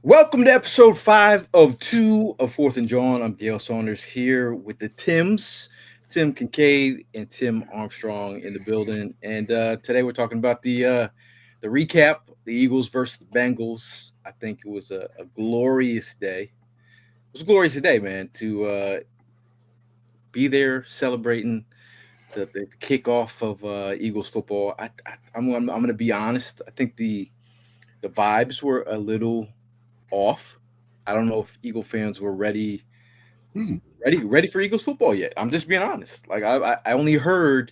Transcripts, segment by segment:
Welcome to episode 5 of 2 of Fourth and Jawn. I'm Gail Saunders here with the Tims, Tim Kincaid and Tim Armstrong in the building. And today we're talking about the recap, the Eagles versus the Bengals. I think it was a glorious day. It was a glorious day, man, to be there celebrating the kickoff of Eagles football. I'm going to be honest. I think the vibes were a little off. I don't know if Eagle fans were ready for Eagles football yet. I'm just being honest. Like I only heard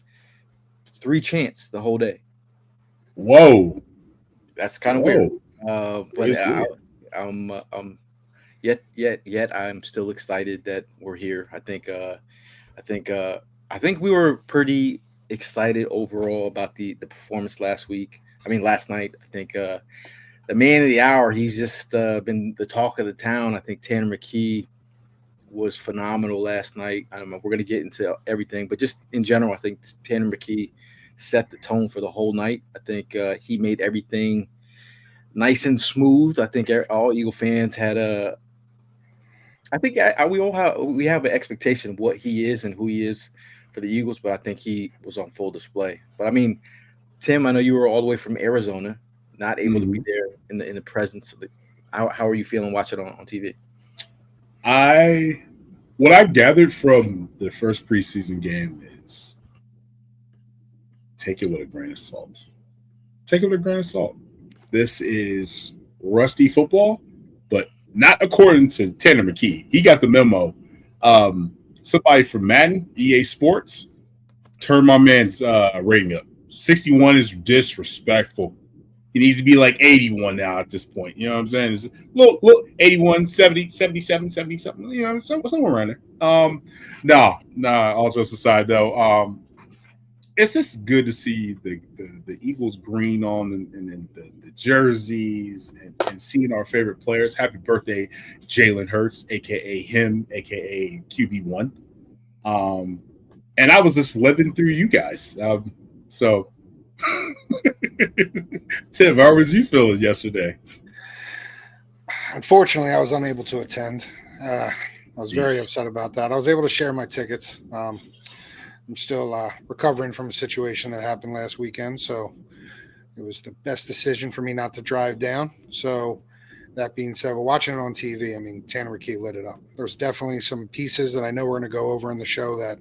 3 chants the whole day. Whoa, That's kind of weird. But It's weird. yet I'm still excited that we're here. I think I think we were pretty excited overall about the performance last week. I mean last night. I think the man of the hour. He's just been the talk of the town. I think Tanner McKee was phenomenal last night. I don't know. We're going to get into everything, but just in general, I think Tanner McKee set the tone for the whole night. I think he made everything nice and smooth. I think all Eagle fans had a. I think we have an expectation of what he is and who he is for the Eagles, but I think he was on full display. But I mean, Tim, I know you were all the way from Arizona, not able to be Mhm. there in the presence of the. How are you feeling watching on TV? I what I've gathered from the first preseason game is take it with a grain of salt. Take it with a grain of salt. This is rusty football, but not according to Tanner McKee. He got the memo. Somebody from Madden, EA Sports, turned my man's rating up. 61 is disrespectful. He needs to be like 81 now at this point. You know what I'm saying? It's a little 81, 70, 77, 70 something. You know, somewhere around there. No. All jokes aside, though, it's just good to see the Eagles green on and the jerseys and seeing our favorite players. Happy birthday, Jalen Hurts, aka him, aka QB1. Um, and I was just living through you guys. So, Tim, how was you feeling yesterday? Unfortunately, I was unable to attend. I was very upset about that. I was able to share my tickets. I'm still recovering from a situation that happened last weekend, so it was the best decision for me not to drive down. So that being said, we're watching it on TV. I mean, Tanner McKee lit it up. There's definitely some pieces that I know we're going to go over in the show that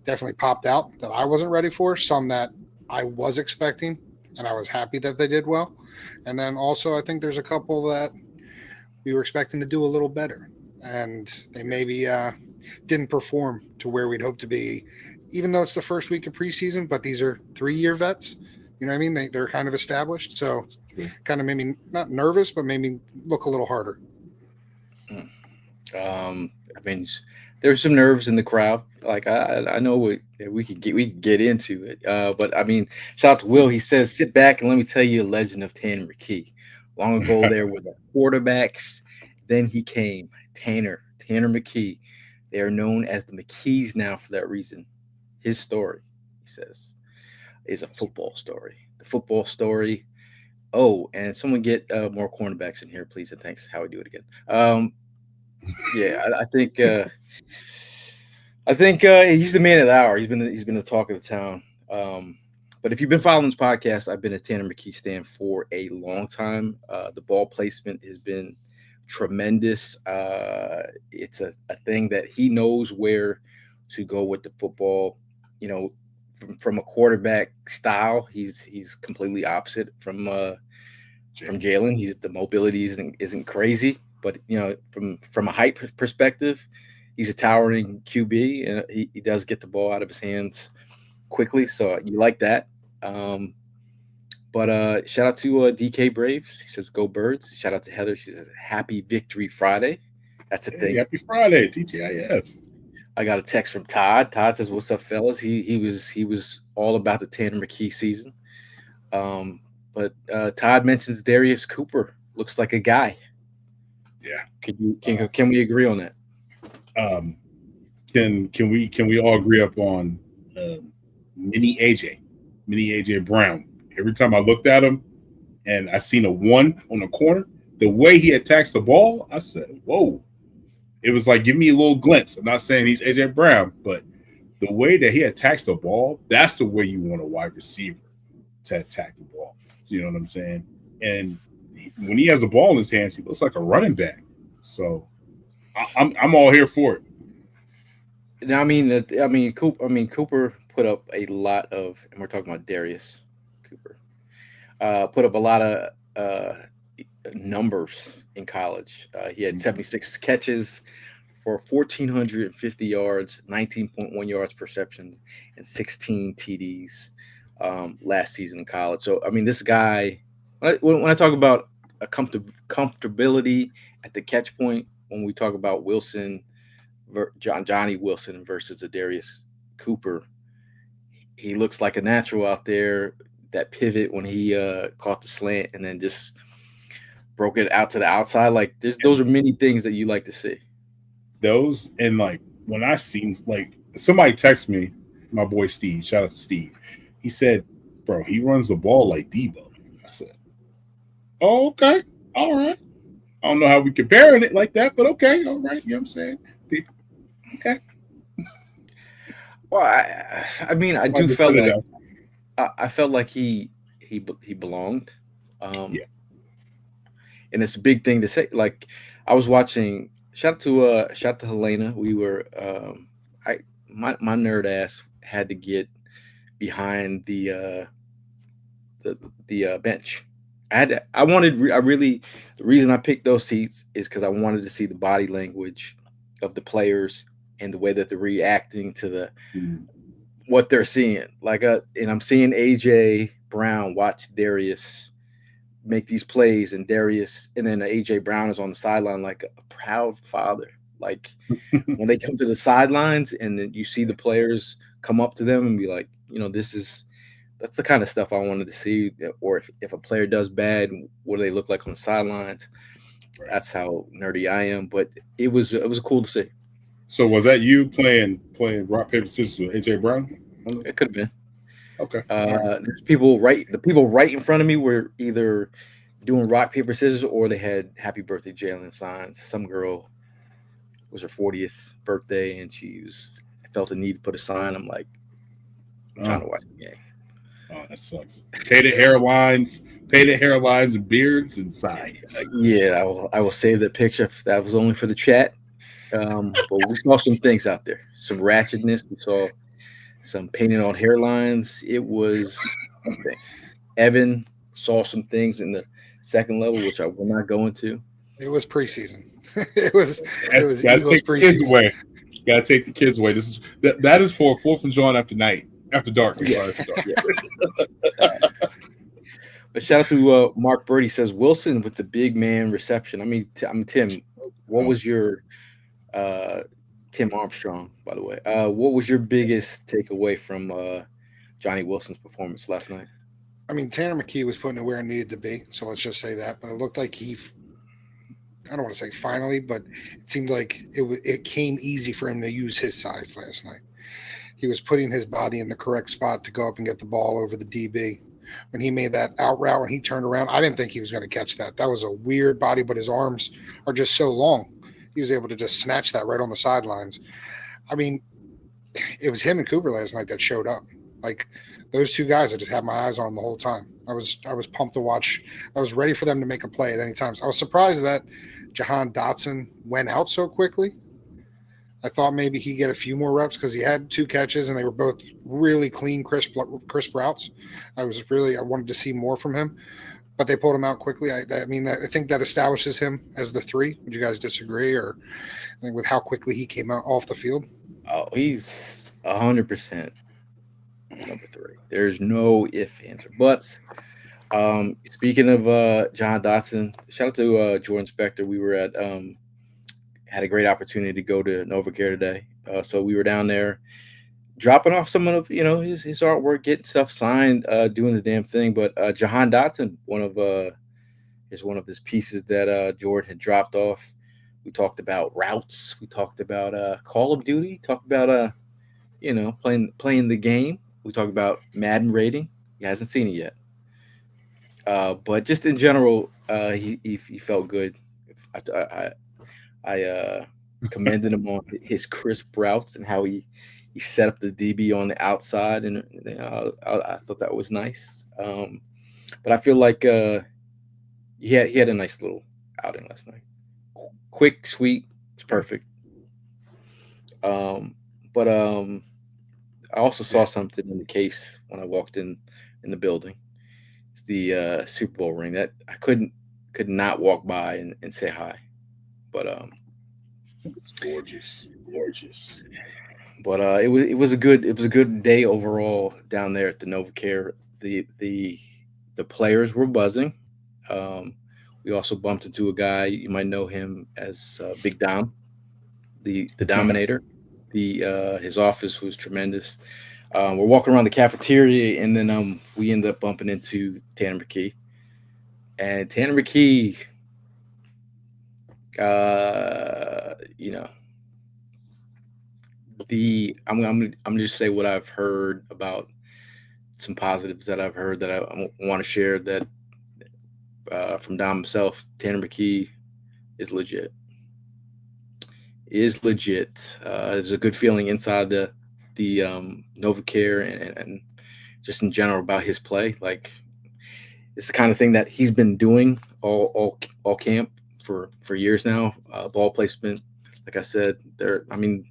definitely popped out that I wasn't ready for. Some that I was expecting, and I was happy that they did well. And then also, I think there's a couple that we were expecting to do a little better, and they maybe didn't perform to where we'd hoped to be, even though it's the first week of preseason. But these are 3-year vets. You know what I mean? They're kind of established, so kind of made me not nervous, but made me look a little harder. I mean, there's some nerves in the crowd. Like I know we could get into it. But I mean, shout out to Will. He says, "Sit back and let me tell you a legend of Tanner McKee. Long ago, there were the quarterbacks. Then he came, Tanner McKee. They are known as the McKees now for that reason. His story," he says, "is a football story. The football story. Oh, and someone get more cornerbacks in here, please, and thanks. How we do it again. Yeah, I think he's the man of the hour. He's been the talk of the town. But if you've been following this podcast, I've been a Tanner McKee stand for a long time. The ball placement has been tremendous. It's a thing that he knows where to go with the football. You know, from a quarterback style, he's completely opposite from Jalen. He's the mobility isn't crazy, but you know, from a height perspective, he's a towering QB, and he does get the ball out of his hands quickly. So you like that. Um, but shout out to DK Braves. He says, "Go Birds." Shout out to Heather. She says, "Happy Victory Friday." That's a Hey, thing. happy Friday, TTIF. I got a text from Todd. Todd says, "What's up, fellas?" He was all about the Tanner McKee season. Um, but Todd mentions Darius Cooper looks like a guy. Yeah. Can we agree on that? Um, can we all agree up on uh, mini AJ Brown? Every time I looked at him, and I seen a 1 on the corner. The way he attacks the ball, I said, "Whoa!" It was like, give me a little glimpse. I'm not saying he's AJ Brown, but the way that he attacks the ball, that's the way you want a wide receiver to attack the ball. You know what I'm saying? And when he has the ball in his hands, he looks like a running back. So I'm all here for it. Now, Cooper put up a lot of, and we're talking about Darius Cooper, put up a lot of numbers in college. He had 76 catches for 1,450 yards, 19.1 yards per reception, and 16 TDs last season in college. So, this guy, when I talk about a comfortability at the catch point, when we talk about Johnny Wilson versus Darius Cooper, he looks like a natural out there. That pivot when he caught the slant and then just broke it out to the outside. Like those are many things that you like to see. Those, and like when I seen, like, somebody text me, my boy Steve, shout out to Steve. He said, "Bro, he runs the ball like Debo." I said, "Oh, okay, all right. I don't know how we comparing it like that, but okay, all right." You know what I'm saying? Okay. Well, I do felt like I felt like he belonged. Yeah. And it's a big thing to say. Like I was watching. Shout out to Helena. We were my nerd ass had to get behind the bench. The reason I picked those seats is because I wanted to see the body language of the players and the way that they're reacting to what they're seeing. And I'm seeing AJ Brown watch Darius make these plays, and then AJ Brown is on the sideline like a proud father. Like when they come to the sidelines and then you see the players come up to them and be like, that's the kind of stuff I wanted to see. Or if a player does bad, what do they look like on the sidelines? Right. That's how nerdy I am. But it was cool to see. So was that you playing rock paper scissors with AJ Brown? It could have been. Okay. There's people right in front of me were either doing rock paper scissors or they had happy birthday Jalen signs. Some girl was her 40th birthday and felt the need to put a sign. I'm like, I'm trying to watch the game. Oh, that sucks. Painted hairlines and beards and signs. Yeah, I will save that picture. That was only for the chat. But we saw some things out there, some ratchetness. We saw some painted on hairlines. It was something. Evan saw some things in the second level, which I will not go into. It was preseason. it was Eagles preseason. Kids away. Gotta take the kids away. That is for 4th and Jawn after dark. Yeah. But shout out to Mark Birdie says Wilson with the big man reception. Tim. What was your Tim Armstrong, by the way? What was your biggest takeaway from Johnny Wilson's performance last night? Tanner McKee was putting it where it needed to be, so let's just say that. But it looked like I don't want to say finally, but it seemed like it came easy for him to use his size last night. He was putting his body in the correct spot to go up and get the ball over the DB. When he made that out route, when he turned around, I didn't think he was going to catch that. That was a weird body, but his arms are just so long. He was able to just snatch that right on the sidelines. It was him and Cooper last night that showed up. Like those two guys, I just had my eyes on them the whole time. I was pumped to watch. I was ready for them to make a play at any time. I was surprised that Jahan Dotson went out so quickly. I thought maybe he'd get a few more reps because he had 2 catches and they were both really clean, crisp routes. I wanted to see more from him, but they pulled him out quickly. I think that establishes him as the 3. Would you guys disagree, or with how quickly he came out off the field? Oh, he's 100% number 3. There's no ifs, ands, or buts. Speaking of Jahan Dotson, shout out to Jordan Spector. We were at had a great opportunity to go to NovaCare today. So we were down there dropping off some of his artwork, getting stuff signed, doing the damn thing. But Jahan Dotson, is one of his pieces that Jordan had dropped off. We talked about routes. We talked about Call of Duty. Talked about playing the game. We talked about Madden rating. He hasn't seen it yet. But just in general, he felt good. I commended him on his crisp routes and how he set up the DB on the outside, and I thought that was nice. But I feel like he had a nice little outing last night. Quick, sweet, it's perfect. Um, but I also saw something in the case when I walked in the building. It's the Super Bowl ring that I could not walk by and say hi. But It's gorgeous, gorgeous. it was a good day overall down there at the NovaCare. The players were buzzing. Um, we also bumped into a guy, you might know him as Big Dom, the Dominator. The His office was tremendous. We're walking around the cafeteria, and then we end up bumping into Tanner McKee. And Tanner McKee, you know, I'm gonna just say what I've heard about some positives that I've heard that I want to share. That from Dom himself, Tanner McKee is legit. Is legit. There's a good feeling inside the NovaCare and just in general about his play. Like it's the kind of thing that he's been doing all camp for years now. Ball placement, like I said, there. I mean,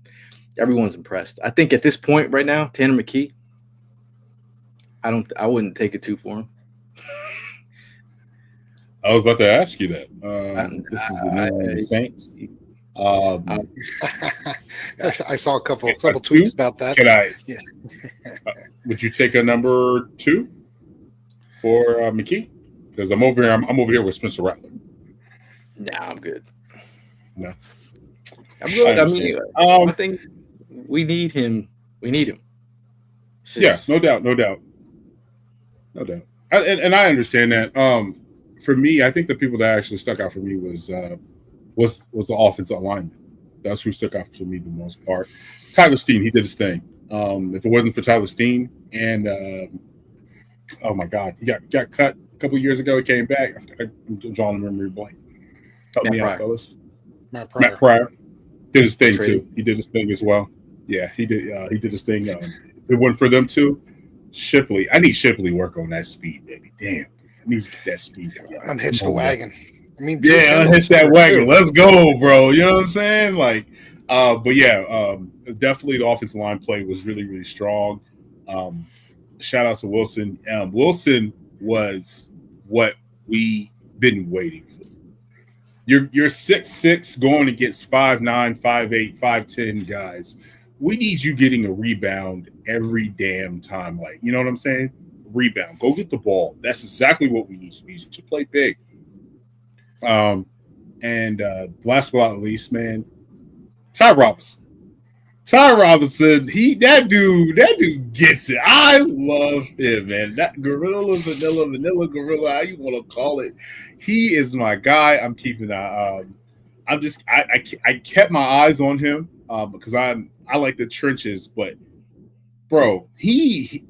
everyone's impressed. I think at this point right now, Tanner McKee, I wouldn't take a two for him. I was about to ask you that. I, This is the New Orleans I, Saints. I, I saw a couple A tweets two? about that. Can I? Yeah. Would you take a number 2 for McKee? Because I'm over here. I'm over here with Spencer Rattler. nah, I'm good. No, I'm I good. I understand. mean, I think we need him. We need him. It's Yeah, just no doubt, no doubt, no doubt. And I understand that. For me, I think the people that actually stuck out for me was the offensive alignment. That's who stuck out for me the most part. Tyler Steen, he did his thing. If it wasn't for Tyler Steen and oh my God, he got cut a couple of years ago. He came back. I'm drawing a memory blank. Help Matt me out, Pryor. fellas. Matt Matt Pryor. Pryor did his thing Traded. too. He did his thing as well. Yeah, he did. He did his thing. If it wasn't for them too, Shipley. I need Shipley work on that speed, baby. Damn, I need to get that speed. Unhitch the Oh, yeah. wagon. I mean, Drew Yeah, Kendall's hit that there, wagon. too. Let's go, bro. You know what I'm saying? Like, but yeah, definitely the offensive line play was really, really strong. Um, Shout out to Wilson. Wilson was what we been waiting for. You're 6'6", going against 5'9", 5'8", 5'10" guys. We need you getting a rebound every damn time. Like, you know what I'm saying? Rebound. Go get the ball. That's exactly what we need. We need you to play big. And last but not least, man, Ty Robinson. Ty Robinson, that dude gets it. I love him, man. That vanilla gorilla, how you want to call it. He is my guy. I'm keeping I kept my eyes on him because I like the trenches, but bro, he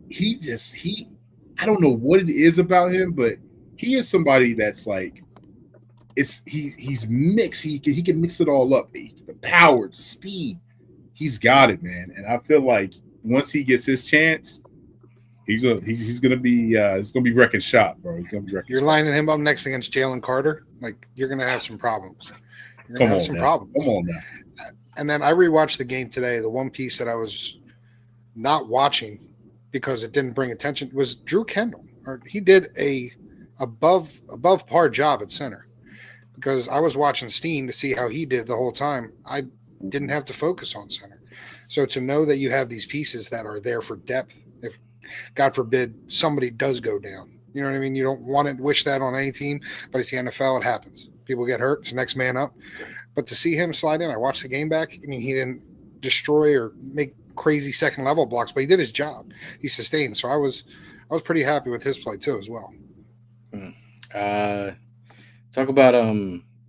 I don't know what it is about him, but he is somebody that's like he's mixed. He can mix it all up. The power, the speed, he's got it, man. And I feel like once he gets his chance, he's gonna be wrecking shop, bro. He's gonna be wrecking. You're lining him up next against Jalen Carter. Like, you're going to have some problems. You're going to Come have on, some man. problems. Come on now. And then I rewatched the game today. The one piece that I was not watching because it didn't bring attention was Drew Kendall. He did a above par job at center. Because I was watching Steen to see how he did the whole time. I didn't have to focus on center. So to know that you have these pieces that are there for depth, if God forbid somebody does go down, you know what I mean? You don't want to wish that on any team, but it's the NFL. It happens. People get hurt. It's the next man up. But to see him slide in, I watched the game back. I mean, he didn't destroy or make crazy second level blocks, but he did his job. He sustained. So I was pretty happy with his play too as well. Talk about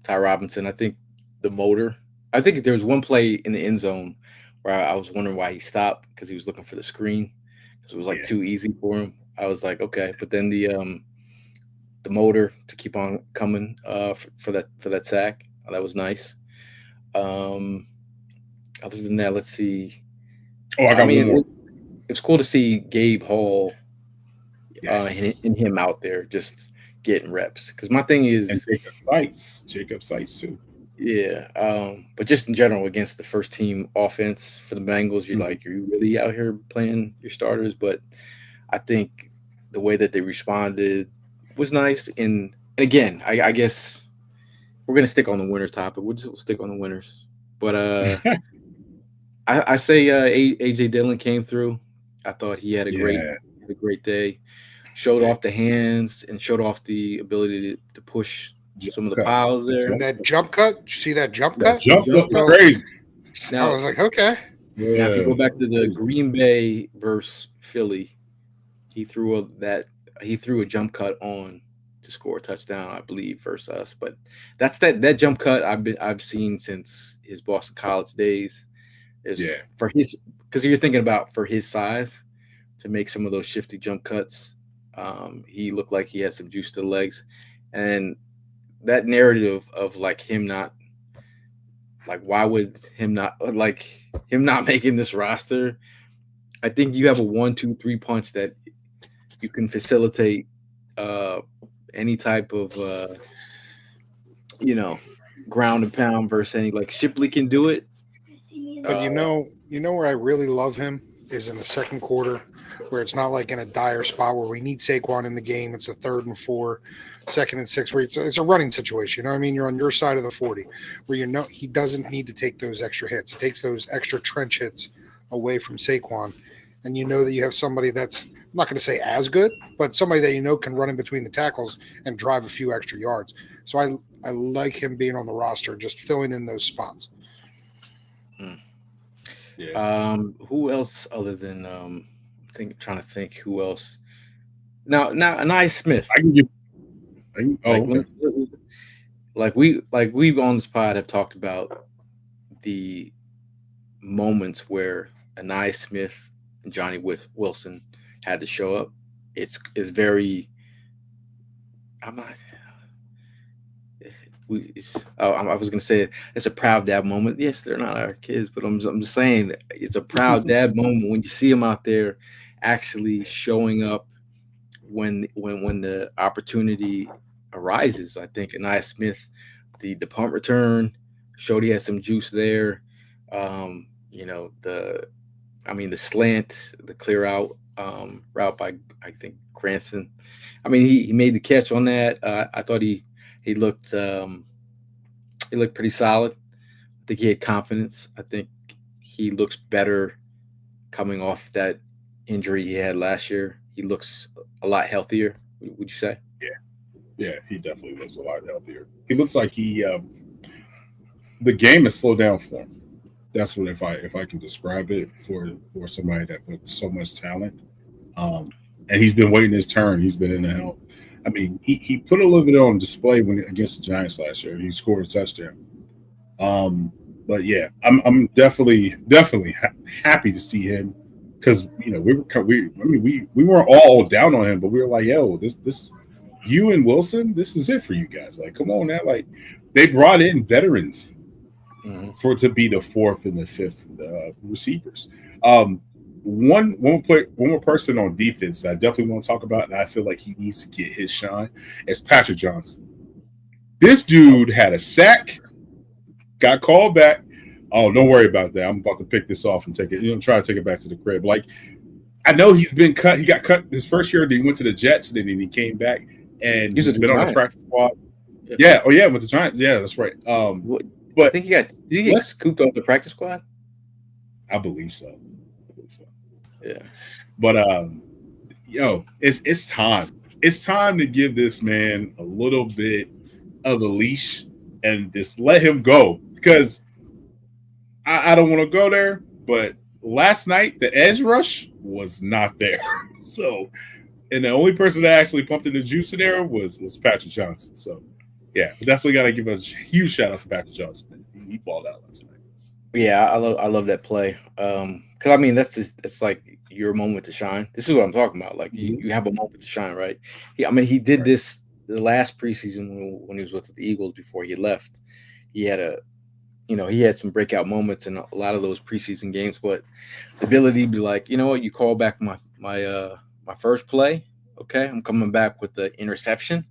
Ty Robinson. I think the motor. I think there was one play in the end zone where I was wondering why he stopped because he was looking for the screen because it was like too easy for him. I was like, okay, but then the motor to keep on coming for that sack. That was nice. Um, Other than that, let's see. Oh, I I got one mean, more. it was cool to see Gabe Hall Yes. and him out there just getting reps. Because my thing And is, Jacob Sites too. yeah, but just in general against the first team offense for the Bengals, you're Mhm. like, you're really out here playing your starters. But I think the way that they responded was nice. And again, I guess we're gonna stick on the winner topic. We'll stick on the winners. But I say AJ Dillon came through. I thought he Yeah. had a great day. Showed Yeah. off the hands and showed off the ability to push Jump some of the cut. piles there. And that jump cut, did you see that jump That cut? Jump jump cut was cut. So crazy. I Now, was like, okay. now if you Yeah. go back to the Green Bay versus Philly, he threw he threw a jump cut on to score a touchdown, I believe, versus us. But that jump cut I've seen since his Boston College days. Is Yeah. for his because you're thinking about for his size to make some of those shifty jump cuts. He looked like he had some juice to the legs, and that narrative of like him not like why would him not making this roster? I think you have a 1, 2, 3 punch that you can facilitate uh, any type of you know ground and pound versus any like Shipley can do it. But Uh, you know where I really love him is in the second quarter, where it's not like in a dire spot where we need Saquon in the game. It's a 3rd and 4, 2nd and 6, where it's a running situation. You know what I mean? You're on your side of the 40, where you know he doesn't need to take those extra hits. He takes those extra trench hits away from Saquon, and you know that you have somebody that's I'm not going to say as good, but somebody that you know can run in between the tackles and drive a few extra yards. So I like him being on the roster, just filling in those spots. Yeah. who else other than trying to think who else now Anais Smith. I can give. Oh, Like okay. we on this pod have talked about the moments where Anais Smith and Wilson had to show up. It's very I'm not I was gonna say it's a proud dad moment. Yes, they're not our kids, but I'm just saying it's a proud dad moment when you see them out there actually showing up when the opportunity arises. I think Anaya Smith, the punt return showed he had some juice there. The the slant, the clear out route by I think Granson. I mean he made the catch on that. I thought he looked pretty solid. I think he had confidence. I think he looks better coming off that injury he had last year. He looks a lot healthier. Would you say? Yeah. Yeah. He definitely looks a lot healthier. He looks like the game has slowed down for him. That's what if I can describe it for somebody that with so much talent. Um, and he's been waiting his turn. He's been in the help. I mean, he put a little bit on display when against the Giants last year. He scored a touchdown. Um, but yeah, I'm definitely happy to see him because we weren't all down on him, but we were like, yo, this you and Wilson, this is it for you guys. Like, come on now, like they brought in veterans Mm-hmm. for to be the 4th and the 5th receivers. Um, one more person on defense that I definitely want to talk about, and I feel like he needs to get his shine is Patrick Johnson. This dude had a sack, got called back. Oh, don't worry about that. I'm about to pick this off and take it. Try to take it back to the crib. Like I know he's been cut. He got cut his first year. Then he went to the Jets. Then he came back and He's he's with the been on the Giants. practice squad. Yeah. Oh yeah, with the Giants. Yeah, that's right. I But think did he get scooped off the practice squad? I believe so. Yeah. But it's time. It's time to give this man a little bit of a leash and just let him go because I don't want to go there. But last night the edge rush was not there. So, and the only person that actually pumped in the juice in there was Patrick Johnson. So, yeah, we definitely got to give a huge shout out to Patrick Johnson. He balled out last night. Yeah, I love that play. Because I mean it's like your moment to shine. This is what I'm talking about. Like you have a moment to shine, right? He did this last preseason when he was with the Eagles before he left, he had he had some breakout moments in a lot of those preseason games, but the ability to be like, you know what, you call back my first play, okay, I'm coming back with the interception.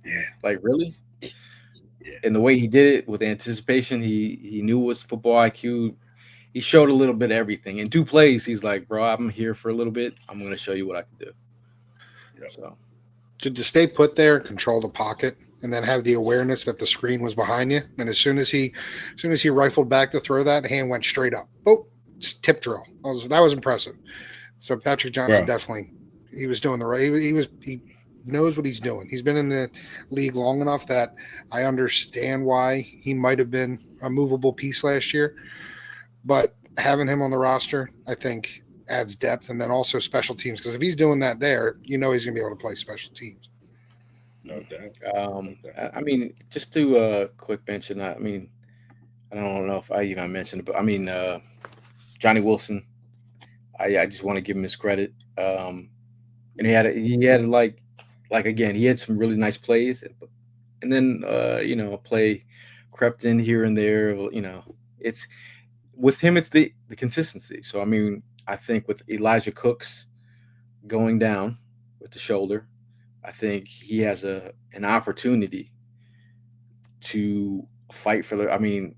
Yeah. Like, really? Yeah. And the way he did it with anticipation, he knew his football IQ. He showed a little bit of everything. In 2 plays, he's like, bro, I'm here for a little bit. I'm going to show you what I can do. Yep. So To stay put there, control the pocket, and then have the awareness that the screen was behind you. And as soon as he rifled back to throw that, hand went straight up. Oh, it's tip drill. That was impressive. So Patrick Johnson definitely, he was doing the right. He knows what he's doing. He's been in the league long enough that I understand why he might have been a movable piece last year. But having him on the roster, I think, adds depth, and then also special teams. Because if he's doing that there, he's going to be able to play special teams. No doubt. I mean, just to quick mention, I mean, I don't know if I even mentioned it, but I mean, Johnny Wilson, I just want to give him his credit. And he had like again, he had some really nice plays, and then a play crept in here and there. It's with him, it's the consistency. So I mean, I think with Elijah Cooks going down with the shoulder, I think he has an opportunity to fight for the. I mean,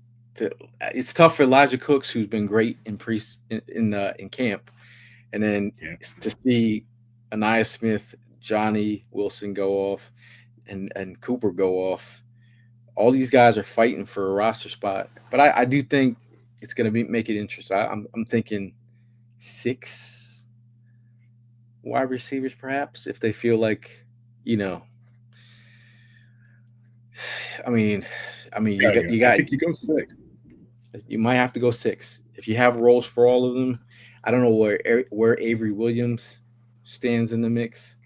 it's tough for Elijah Cooks, who's been great in camp, and then to see Anaya Smith, Johnny Wilson go off, and Cooper go off. All these guys are fighting for a roster spot, but I do think it's going to make it interesting. I'm thinking 6 wide receivers, perhaps, if they feel like, I mean, you got. I think you go 6. You might have to go 6 if you have roles for all of them. I don't know where Avery Williams stands in the mix.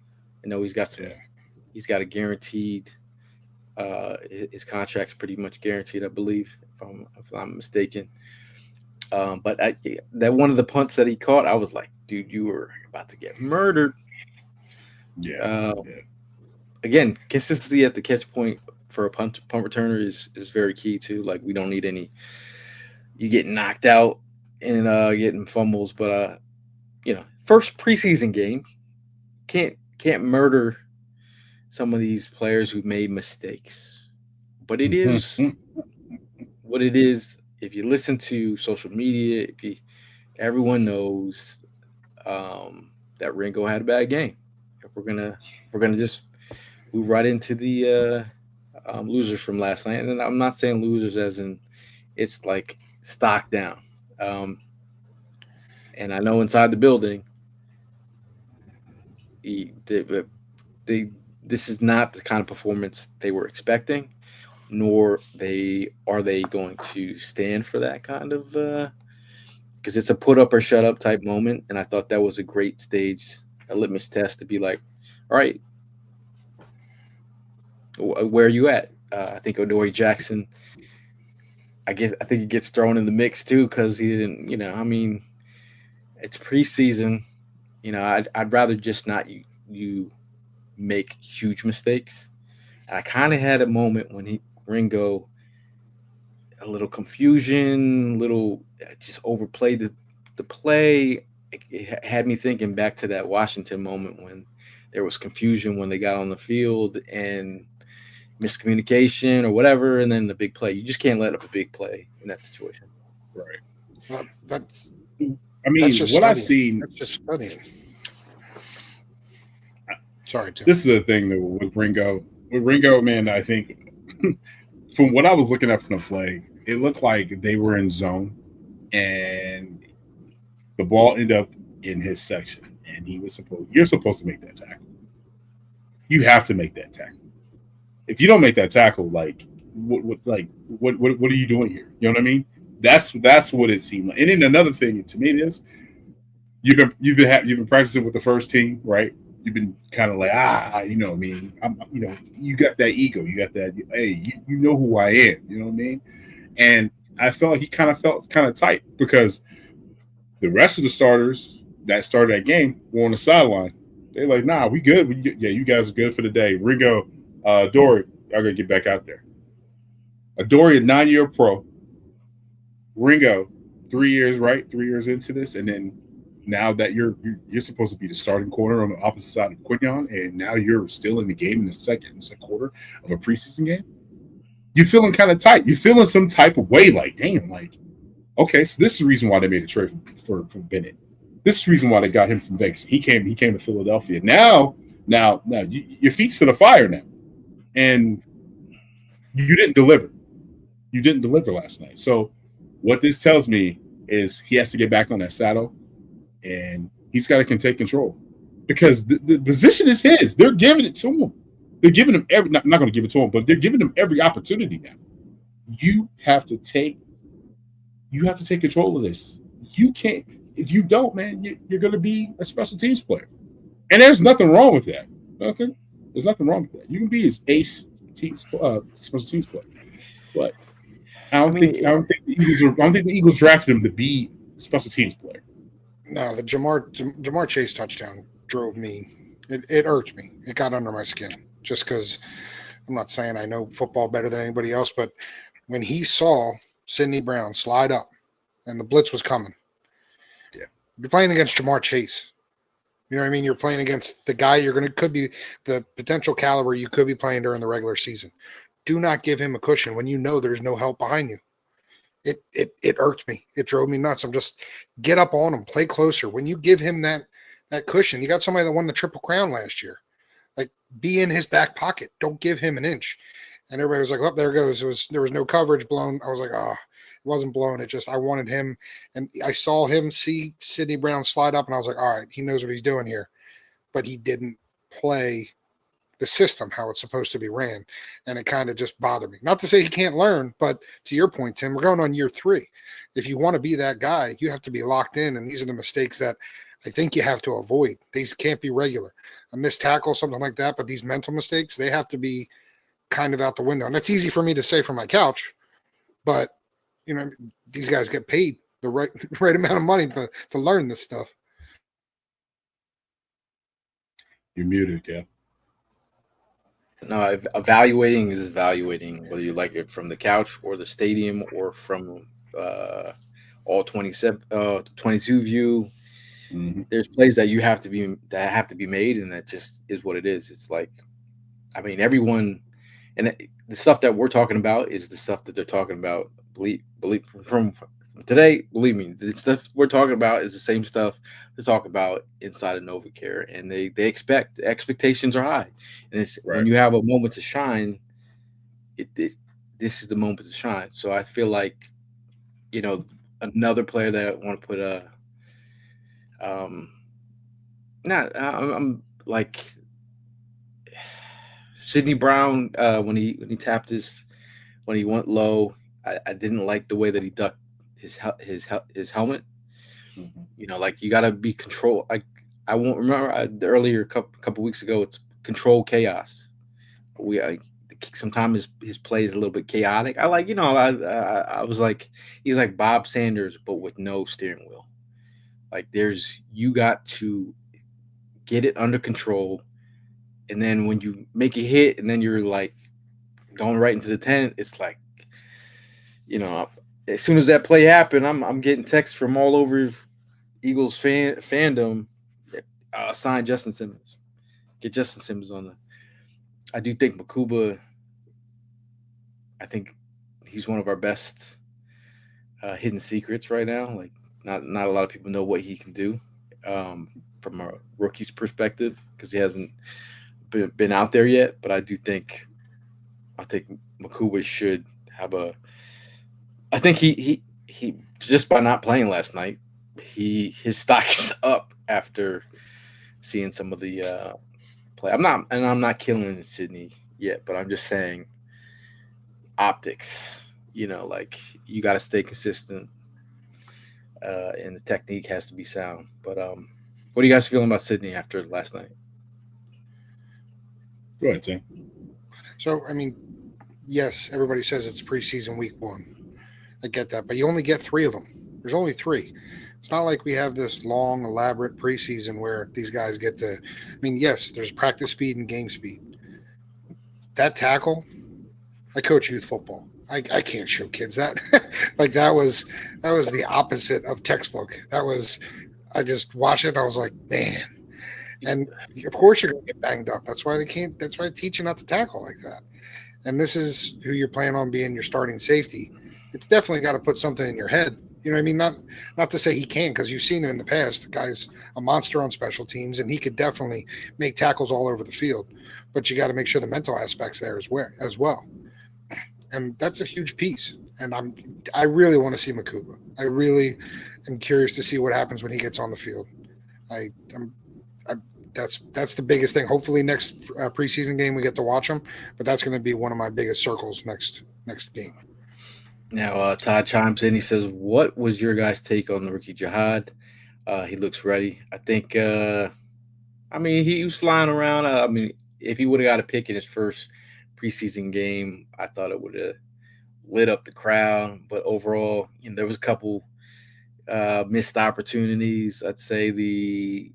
I know he's got some. Yeah. He's got a guaranteed. His contract's pretty much guaranteed, I believe, if I'm mistaken. But that one of the punts that he caught, I was like, dude, you were about to get murdered. Yeah. Again, consistency at the catch point for a punt returner is very key too. Like, we don't need any. You get knocked out and getting fumbles, but first preseason game, can't murder some of these players who made mistakes. But it is what it is. If you listen to social media, everyone knows that Ringo had a bad game. If we're gonna just move right into the losers from last night, and I'm not saying losers as in it's like stock down. And I know inside the building, this is not the kind of performance they were expecting, nor are they going to stand for that kind of because it's a put up or shut up type moment. And I thought that was a great stage, a litmus test to be like, all right, where are you at? I think Odoi Jackson, I think he gets thrown in the mix too because he didn't, I mean, it's preseason. I'd rather just not you make huge mistakes. And I kind of had a moment when Ringo, a little confusion, just overplayed the play. It had me thinking back to that Washington moment when there was confusion when they got on the field and miscommunication or whatever, and then the big play. You just can't let up a big play in that situation. Right. Well, I've seen. That's just studying. Sorry, Tim. This is the thing that with Ringo. With Ringo, man, I think from what I was looking at from the play, it looked like they were in zone, and the ball ended up in his section, and you're supposed to make that tackle. You have to make that tackle. If you don't make that tackle, what are you doing here? You know what I mean? That's what it seemed like. And then another thing to me is you've been practicing with the first team, right? You've been kind of like, you know what I mean? You got that ego. You got that, hey, you know who I am. You know what I mean? And I felt like he felt kind of tight because the rest of the starters that started that game were on the sideline. They're like, nah, we good. Yeah, you guys are good for the day. Ringo, Dory, y'all gotta get back out there. Dory, a 9-year pro. Ringo, 3 years, right? 3 years into this, and then now that you're supposed to be the starting corner on the opposite side of Quignon, and now you're still in the game in the second quarter of a preseason game. You're feeling kind of tight. You're feeling some type of way, like, damn, like, okay, so this is the reason why they made a trade for Bennett. This is the reason why they got him from Vegas. He came to Philadelphia. Now, your feet's to the fire now, and you didn't deliver. You didn't deliver last night. So, what this tells me is he has to get back on that saddle, and he's got to take control because the position is his. They're giving it to him. They're giving him every. Not going to give it to him, but they're giving him every opportunity now. You have to take control of this. You can't. If you don't, man, you're going to be a special teams player, and there's nothing wrong with that. Nothing. There's nothing wrong with that. You can be his ace special teams player, but I don't think the Eagles drafted him to be a special teams player. No, the Jamar Chase touchdown drove me. It irked me. It got under my skin just because I'm not saying I know football better than anybody else, but when he saw Sidney Brown slide up and the blitz was coming, yeah, you're playing against Jamar Chase. You know what I mean? You're playing against the guy could be the potential caliber you could be playing during the regular season. Do not give him a cushion when you know there's no help behind you. It irked me. It drove me nuts. I'm just get up on him, play closer. When you give him that cushion, you got somebody that won the Triple Crown last year. Like, be in his back pocket. Don't give him an inch. And everybody was like, "Oh, there it goes." There was no coverage blown. I was like, "Ah, it wasn't blown. It just I wanted him." And I saw him see Sidney Brown slide up, and I was like, "All right, he knows what he's doing here," but he didn't play the system how it's supposed to be ran, and it kind of just bothered me. Not to say he can't learn, but to your point, Tim, we're going on year 3. If you want to be that guy, you have to be locked in, and these are the mistakes that I think you have to avoid. These can't be regular. A missed tackle, something like that, but these mental mistakes, they have to be kind of out the window. And that's easy for me to say from my couch, but you know, these guys get paid the right amount of money to learn this stuff. You're muted, yeah. No, evaluating is evaluating, whether you like it from the couch or the stadium or from all 22 view. Mm-hmm. There's plays that have to be made, and that just is what it is. It's like, I mean, everyone, and the stuff that we're talking about is the stuff that they're talking about. Believe from today. Believe me, the stuff we're talking about is the same stuff to talk about inside of NovaCare, and the expectations are high, and it's right. When you have a moment to shine, this is the moment to shine. So I feel like, you know, another player that I want to put I'm like Sidney Brown when he tapped when he went low. I didn't like the way that he ducked his helmet. Mm-hmm. You know, like, you got to be control. I won't remember earlier couple weeks ago. It's control chaos. Sometimes his play is a little bit chaotic. I was like, he's like Bob Sanders, but with no steering wheel. Like, you got to get it under control, and then when you make a hit, and then you're like going right into the 10, it's like, you know, as soon as that play happened, I'm getting texts from all over Eagles fandom. Sign Justin Simmons. Get Justin Simmons on the. I do think Makuba. I think he's one of our best hidden secrets right now. Like, not a lot of people know what he can do from a rookie's perspective, because he hasn't been out there yet. But I think Makuba should have a. I think he just by not playing last night, his stock's up after seeing some of the play. I'm not killing Sidney yet, but I'm just saying optics. You know, like, you got to stay consistent, and the technique has to be sound. But what are you guys feeling about Sidney after last night? Go ahead, Tim. So, I mean, yes, everybody says it's preseason week 1. I get that, but you only get 3 of them. There's only 3. It's not like we have this long, elaborate preseason where these guys get to. I mean, yes, there's practice speed and game speed. That tackle, I coach youth football. I can't show kids that. Like that was the opposite of textbook. That was I just watched it. I was like, man. And of course you're gonna get banged up. That's why they can't. That's why I teach you not to tackle like that. And this is who you're planning on being your starting safety. It's definitely got to put something in your head. You know what I mean? Not to say he can't, because you've seen him in the past. The guy's a monster on special teams, and he could definitely make tackles all over the field. But you got to make sure the mental aspects there as well. And that's a huge piece. And I really want to see Makuba. I really am curious to see what happens when he gets on the field. That's the biggest thing. Hopefully next preseason game we get to watch him, but that's going to be one of my biggest circles next game. Now, Todd chimes in. He says, "What was your guys' take on the rookie Jihad? He looks ready. I think. He was flying around. If he would have got a pick in his first preseason game, I thought it would have lit up the crowd. But overall, there was a couple missed opportunities. I'd say the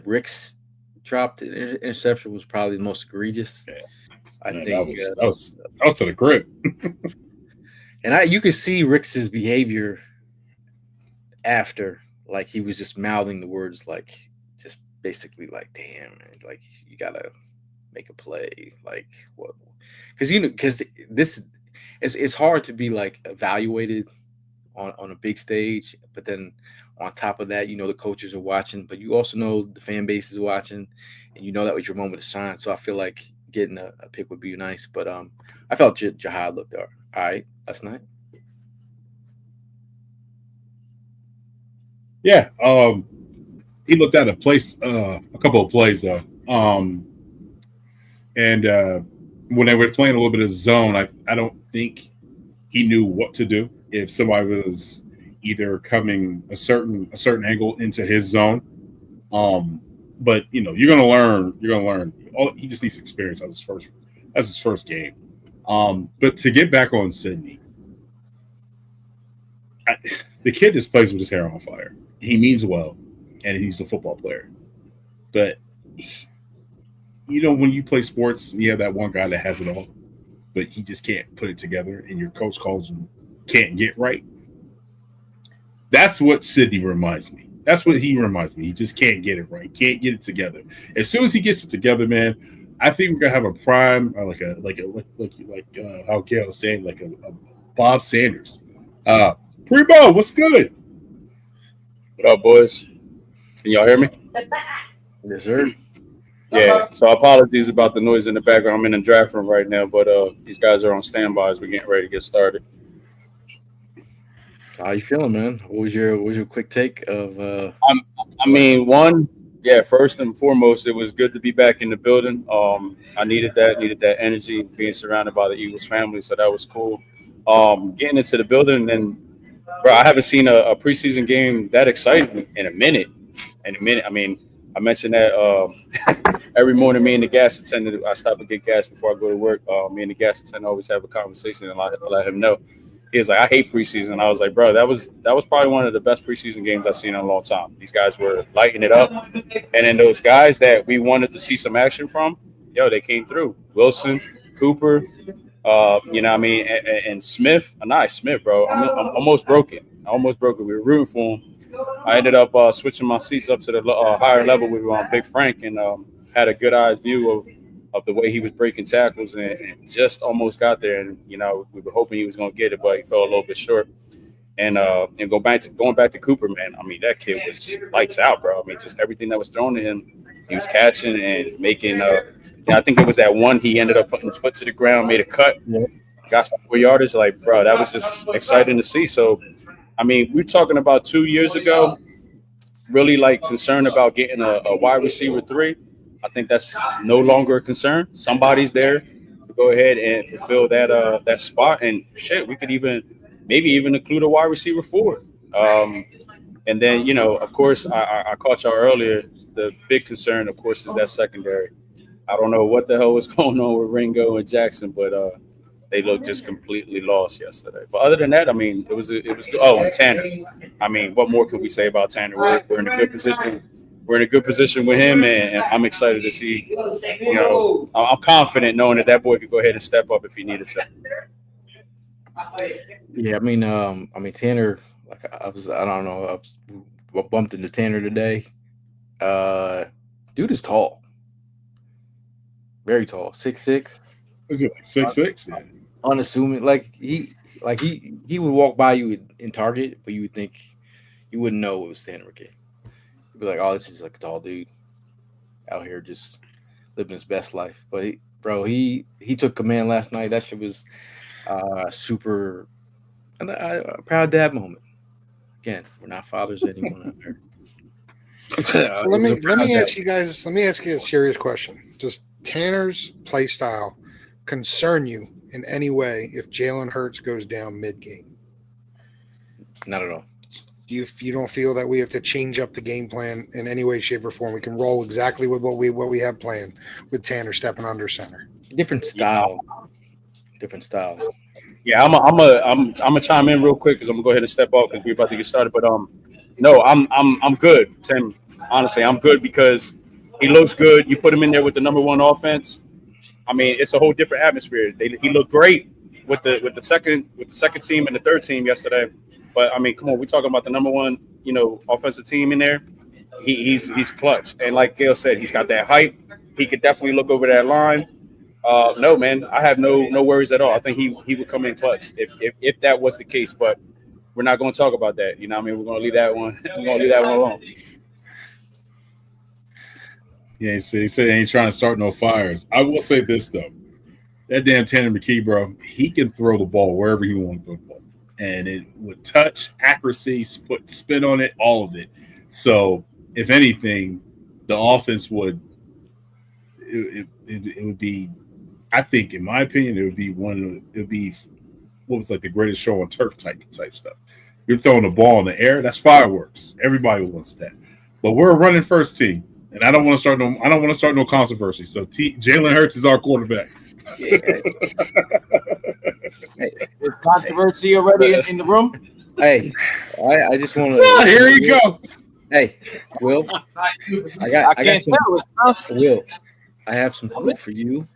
Ricks dropped interception was probably the most egregious. Yeah. I think that was to the grip. And you could see Ricks's behavior after, like he was just mouthing the words, like just basically like, "Damn, man, like you gotta make a play." Like what? Because this it's hard to be like evaluated on a big stage, but then on top of that, the coaches are watching, but you also know the fan base is watching, and that was your moment to shine. So I feel like getting a pick would be nice, but I felt Jihad looked all right last night. Yeah, he looked at a couple of plays though, and when they were playing a little bit of zone, I don't think he knew what to do if somebody was either coming a certain angle into his zone. But you're gonna learn. He just needs experience as his first game. But to get back on Sydney, the kid just plays with his hair on fire. He means well, and he's a football player. But when you play sports, you have that one guy that has it all, but he just can't put it together, and your coach calls him can't get right. That's what Sydney reminds me. That's what he reminds me. He just can't get it right. Can't get it together. As soon as he gets it together, man, I think we're gonna have a prime, like how Gail is saying, like a Bob Sanders. Primo, what's good? What up, boys? Can y'all hear me? Yes, sir. Yeah. So apologies about the noise in the background. I'm in the draft room right now, but these guys are on standby as we're getting ready to get started. How you feeling, man? What was your quick take of? First and foremost, it was good to be back in the building. I needed that energy, being surrounded by the Eagles family, so that was cool. Getting into the building, and bro, I haven't seen a preseason game that exciting in a minute. I mean, I mentioned that every morning, me and the gas attendant, I stop and get gas before I go to work. Me and the gas attendant always have a conversation, and I let him know. He was like, "I hate preseason." And I was like, "Bro, that was probably one of the best preseason games I've seen in a long time." These guys were lighting it up, and then those guys that we wanted to see some action from, they came through. Wilson, Cooper, and Smith. Nice Smith, bro. I'm almost broken. We were rooting for him. I ended up switching my seats up to the higher level with Big Frank, and had a good eyes view of the way he was breaking tackles, and just almost got there. And we were hoping he was going to get it, but he fell a little bit short. And going back to Cooper, man. I mean, that kid was lights out, bro. I mean, just everything that was thrown to him, he was catching and making. I think it was that one he ended up putting his foot to the ground, made a cut, got some 4 yardage. Like, bro, that was just exciting to see. So, I mean, we're talking about 2 years ago, really like concerned about getting a wide receiver 3. I think that's no longer a concern. Somebody's there to go ahead and fulfill that spot. And shit, we could maybe even include a wide receiver 4. And then, of course, I caught y'all earlier. The big concern, of course, is that secondary. I don't know what the hell was going on with Ringo and Jackson, but they looked just completely lost yesterday. But other than that, I mean, it was good. Oh, and Tanner. I mean, what more could we say about Tanner? We're in a good position. We're in a good position with him, and I'm excited to see. You know, I'm confident knowing that boy could go ahead and step up if he needed to. Yeah, I mean, Tanner. Like I don't know. I bumped into Tanner today. Dude is tall, very tall, 6'6". Is it like 6'6"? Yeah. Unassuming. Like he would walk by you in Target, but you would think you wouldn't know it was Tanner McKee. You'd be like, oh, this is like a tall dude out here just living his best life. But he took command last night. That shit was super a proud dad moment. Again, we're not fathers to anyone out there. Let me ask you guys. Let me ask you a serious question. Does Tanner's play style concern you in any way if Jalen Hurts goes down mid-game? Not at all. You don't feel that we have to change up the game plan in any way, shape, or form? We can roll exactly with what we have planned with Tanner stepping under center. Different style. Yeah, I'm gonna chime in real quick because I'm gonna go ahead and step up because we're about to get started. But no, I'm good, Tim. Honestly, I'm good because he looks good. You put him in there with the number one offense. I mean, it's a whole different atmosphere. He looked great with the second team and the third team yesterday. But I mean, come on, we're talking about the number one, offensive team in there. He's clutch, and like Gail said, he's got that hype. He could definitely look over that line. No, man, I have no worries at all. I think he would come in clutch if that was the case. But we're not going to talk about that. You know what I mean? We're going to leave that one. We're going to leave that one alone. Yeah, he said he ain't trying to start no fires. I will say this though, that damn Tanner McKee, bro, he can throw the ball wherever he wants to throw the ball, and it would touch, accuracy, put spin on it, all of it. So if anything, the offense would be, I think, in my opinion, it would be what was like the greatest show on turf type stuff. You're throwing the ball in the air, that's fireworks. Everybody wants that. But we're a running first team. And I don't want to start no controversy. So Jalen Hurts is our quarterback. Yeah. Hey, is controversy already in the room? Hey, I just want to. Here you go. Hey, Will. Will, I have some food for you,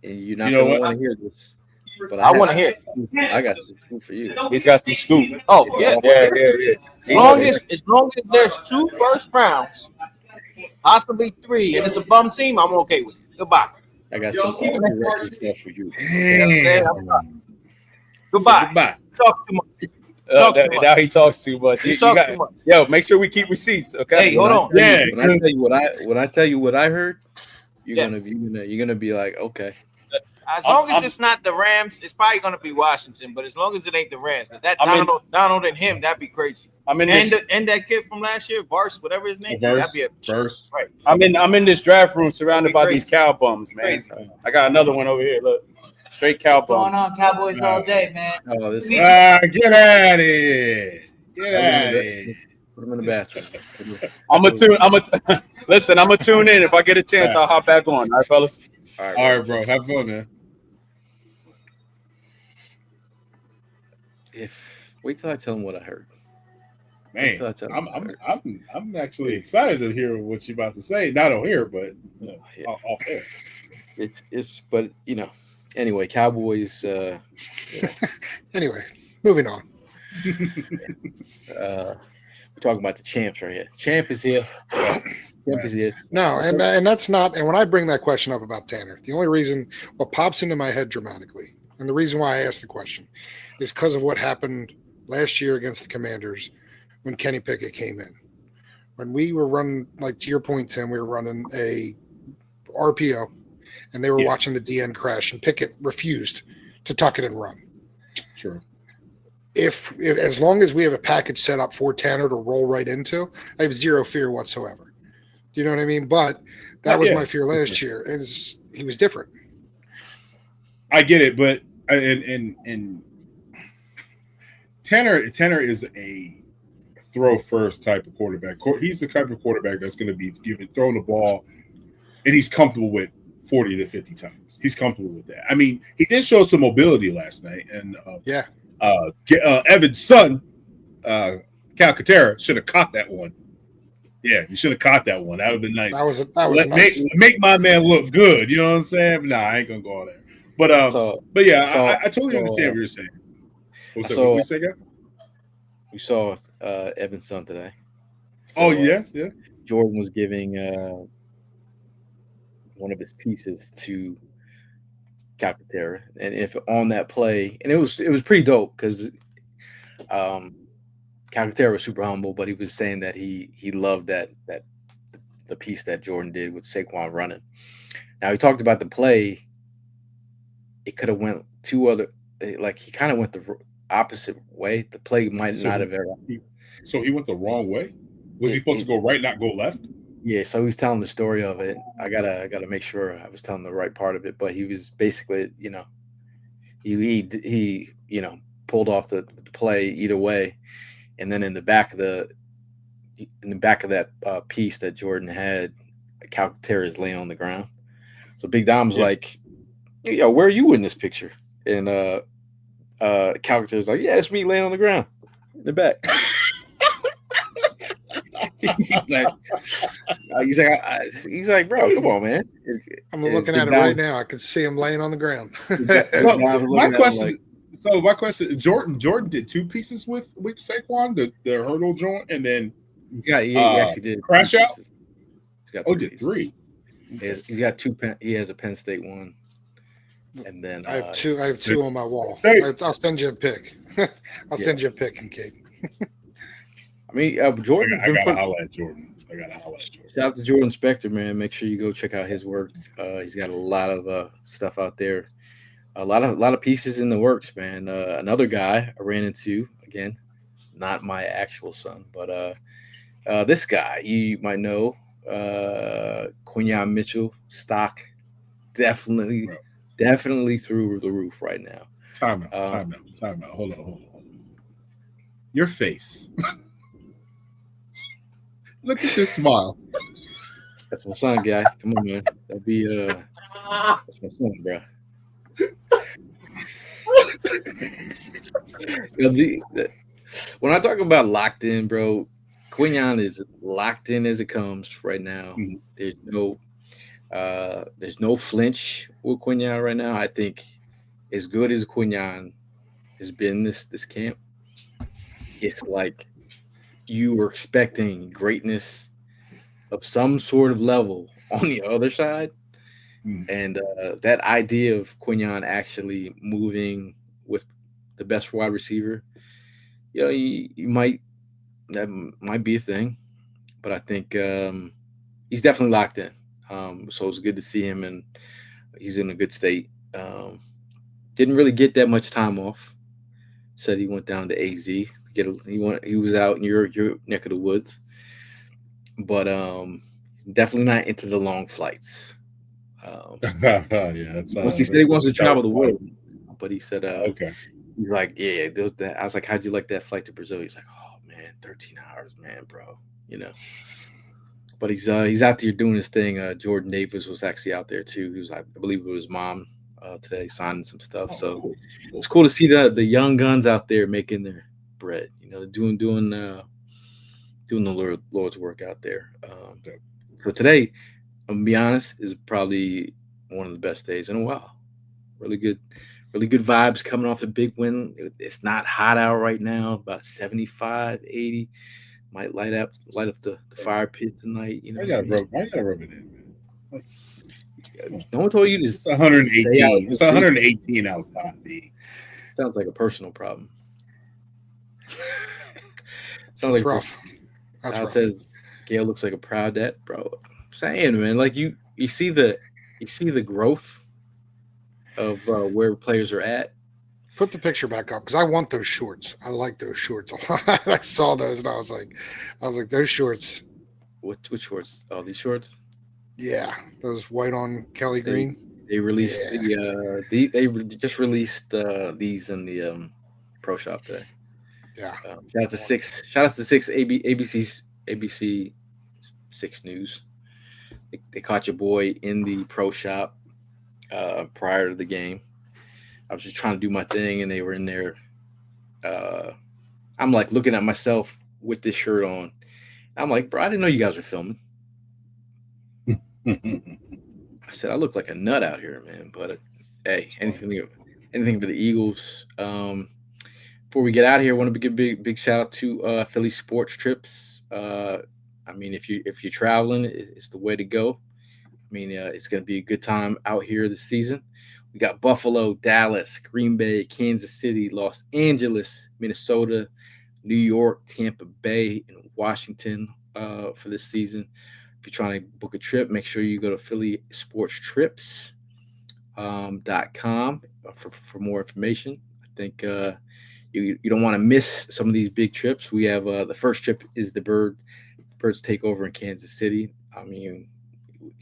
and you're not going to want to hear this. But I want to hear it. I got some food for you. He's got some scoop. Oh yeah. As long as there's 2 first rounds, possibly 3, and it's a bum team, I'm okay with it. Goodbye. I got some record stuff for you. Goodbye. Talk too much. Now he talks too much. Too much. Yo, make sure we keep receipts, okay? Hey, hold on. Yeah. When I tell you what I heard, you're gonna be like, okay. As long as it's not the Rams, it's probably gonna be Washington. But as long as it ain't the Rams, because that Donald and him, that'd be crazy. And that kid from last year, Vars, whatever his name, that'd be a Vars. Right. I'm in this draft room surrounded by these cow bums, man. I got another one over here. Look, straight cow bums. Going on Cowboys all day, man. Oh, this. Get out of here! Get out of here! Put him in the bathroom. Listen, I'm gonna tune in. If I get a chance, I'll hop back on. All right, fellas. All right, bro. Have fun, man. Wait till I tell him what I heard. Man, I'm actually excited to hear what you're about to say. Not on here, but off air. But anyway, Cowboys. Anyway, moving on. We're talking about the champs right here. Champ is here. Champ is here. No, and that's not. And when I bring that question up about Tanner, the only reason what pops into my head dramatically, and the reason why I asked the question, is because of what happened last year against the Commanders when Kenny Pickett came in. When we were running, like to your point, Tim, we were running a RPO, and they were watching the DN crash, and Pickett refused to tuck it and run. Sure. If as long as we have a package set up for Tanner to roll right into, I have zero fear whatsoever. Do you know what I mean? But that was my fear last year. He was different. I get it, but and Tanner is a throw first type of quarterback. He's the type of quarterback that's going to be throwing the ball, and he's comfortable with 40 to 50 times. He's comfortable with that. I mean, he did show some mobility last night, and Evan's son, Calcaterra, should have caught that one. Yeah, you should have caught that one. That would have been nice. That was nice. Make my man look good. You know what I'm saying? Nah, I ain't gonna go all there. But I totally understand what you're saying. What's up? What we say again? We saw Evan's son today. So, yeah. Jordan was giving one of his pieces to Calcaterra, and if on that play, and it was pretty dope because Calcaterra was super humble, but he was saying that he loved that the piece that Jordan did with Saquon running. Now he talked about the play. It could have went he kind of went the opposite way. The play might not have ever. So he went the wrong way. Was he supposed to go right, not go left? Yeah, so he was telling the story of it. I gotta make sure I was telling the right part of it, but he was basically, he pulled off the play either way, and then in the back of that piece that Jordan had, Calcaterra is laying on the ground. So Big Dom's like, "Yo, where are you in this picture?" And Calcaterra's like, "Yeah, it's me laying on the ground in the back." he's like, bro, come on, man. I'm looking at it right now. I can see him laying on the ground. My question, Jordan did two pieces with Saquon, the hurdle joint, and then he actually did crash out. He's got did three. He's got two. He has a Penn State one, and then I have two. I have two on my wall. I'll send you a pic. I'll send you a pic, Kate. I mean, Jordan. I gotta holler at Jordan. Shout out to Jordan Spector, man. Make sure you go check out his work. He's got a lot of stuff out there. A lot of pieces in the works, man. Another guy I ran into, again, not my actual son, but this guy you might know, Quinyon Mitchell, stock definitely through the roof right now. Time out. Hold on. Your face. Look at your smile. That's my son, guy. Come on, man. That'd be that's my son, bro. When I talk about locked in, bro, Quinyon is locked in as it comes right now. Mm-hmm. There's no flinch with Quinyon right now. I think as good as Quinyon has been this camp, it's like you were expecting greatness of some sort of level on the other side. And that idea of Quinyon actually moving with the best wide receiver, that might be a thing, but I think he's definitely locked in. So it's good to see him, and he's in a good state. Didn't really get that much time off. Said he went down to AZ. He was out in your neck of the woods, but he's definitely not into the long flights. He said he wants to travel the world, but he said, okay. He's like, yeah, I was like, how'd you like that flight to Brazil? He's like, oh man, 13 hours, man, bro. But he's out there doing his thing. Jordan Davis was actually out there too. He was, I believe, with his mom today, signing some stuff. So it's cool to see the young guns out there making their bread. Doing the Lord's work out there. So today, I'm gonna be honest, is probably one of the best days in a while. Really good vibes coming off the big win. It's not hot out right now, about 75, 80. Might light up the fire pit tonight. I gotta rub it in, man. No one told you this. It's 118. It's 118 outside. Sounds like a personal problem. Sounds like rough. Now it says Gail looks like a proud dad, bro. I'm saying, man, like you see the growth of where players are at. Put the picture back up because I want those shorts. I like those shorts a lot. I saw those and I was like, those shorts. Which shorts? Oh, these shorts? Yeah, those white on Kelly green. They released they just released these in the pro shop today. Yeah. Shout out to six ABC 6 News. They caught your boy in the pro shop prior to the game. I was just trying to do my thing, and they were in there. I'm like looking at myself with this shirt on. I'm like, bro, I didn't know you guys were filming. I said, I look like a nut out here, man. But hey, anything for the Eagles. Before we get out of here, I want to give a big shout out to Philly Sports Trips. I mean, if you're traveling, it's the way to go. I mean, it's going to be a good time out here this season. We got Buffalo, Dallas, Green Bay, Kansas City, Los Angeles, Minnesota, New York, Tampa Bay, and Washington for this season. If you're trying to book a trip, make sure you go to phillysportstrips.com for more information. I think you don't want to miss some of these big trips. We have the first trip is the Birds takeover in Kansas City. I mean,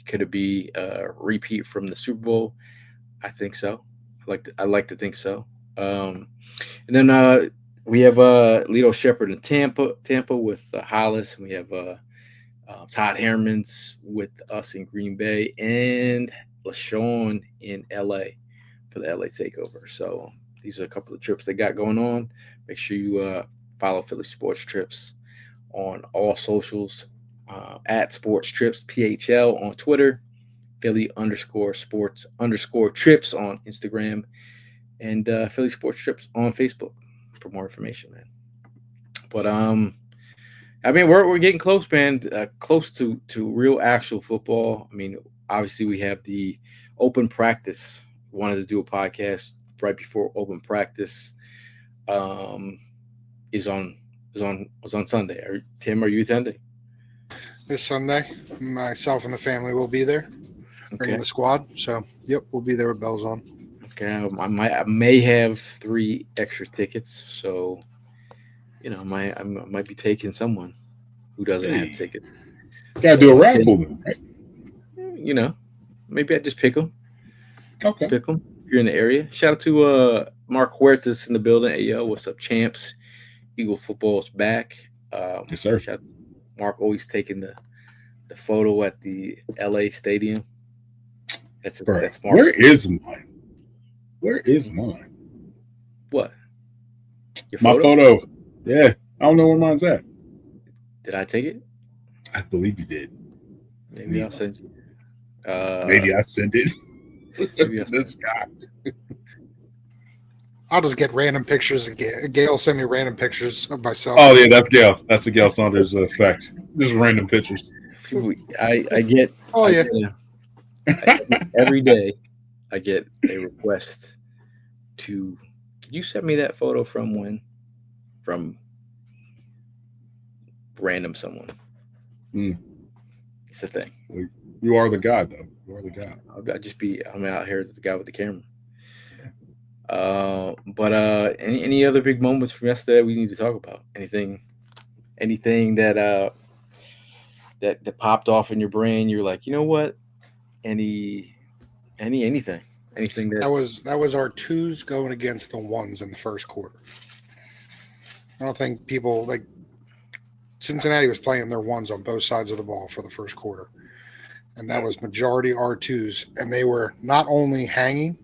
could it be a repeat from the Super Bowl? I think so. I like to think so. And then we have Lito Shepherd in Tampa with Hollis, and we have Todd Herman's with us in Green Bay, and LaShawn in LA for the LA takeover. So these are a couple of trips they got going on. Make sure you follow Philly Sports Trips on all socials, at Sports Trips PHL on Twitter, Philly_sports_trips on Instagram, and Philly Sports Trips on Facebook for more information, man. But I mean, we're getting close, man. Close to real actual football. I mean, obviously we have the open practice. We wanted to do a podcast right before open practice. Is on Sunday. Tim, are you attending? This Sunday, myself and the family will be there, bringing the squad. So, yep, we'll be there with bells on. Okay, I may have 3 extra tickets, so I might be taking someone who doesn't have a ticket. Gotta do a raffle, right? Maybe I just pick them. Okay, pick them. If you're in the area. Shout out to Mark Huertas in the building. Hey, yo, what's up, champs? Eagle football is back. Yes, sir. Mark always taking the photo at the LA stadium. That's Mark. Where is mine? What? My photo. Yeah, I don't know where mine's at. Did I take it? I believe you did. Maybe I'll send you. Maybe I sent it. This guy. I'll just get random pictures. Gail send me random pictures of myself. Oh yeah, that's Gail. That's the Gail Saunders effect. Just random pictures. I get. Oh yeah. Every day, I get a request to. Can you send me that photo from when? From random someone. It's a thing. You are the guy, though. You are the guy. I'm out here, the guy with the camera. But any other big moments from yesterday we need to talk about? Anything that that popped off in your brain? You're like, you know what? Anything that was our 2s going against the 1s in the first quarter. I don't think people like Cincinnati was playing their 1s on both sides of the ball for the first quarter. And that was majority R2s. And they were not only hanging,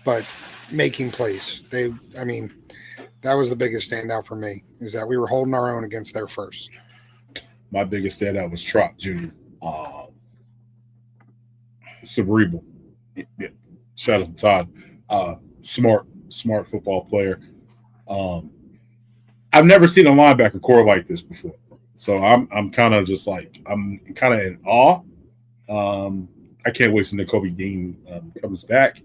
but making plays. That was the biggest standout for me, is that we were holding our own against their first. My biggest standout was Trot Jr. Cerebral. Yeah. Shout out to Todd. Smart football player. I've never seen a linebacker core like this before. So I'm kind of just like, I'm kind of in awe. I can't wait till Kobe Dean comes back,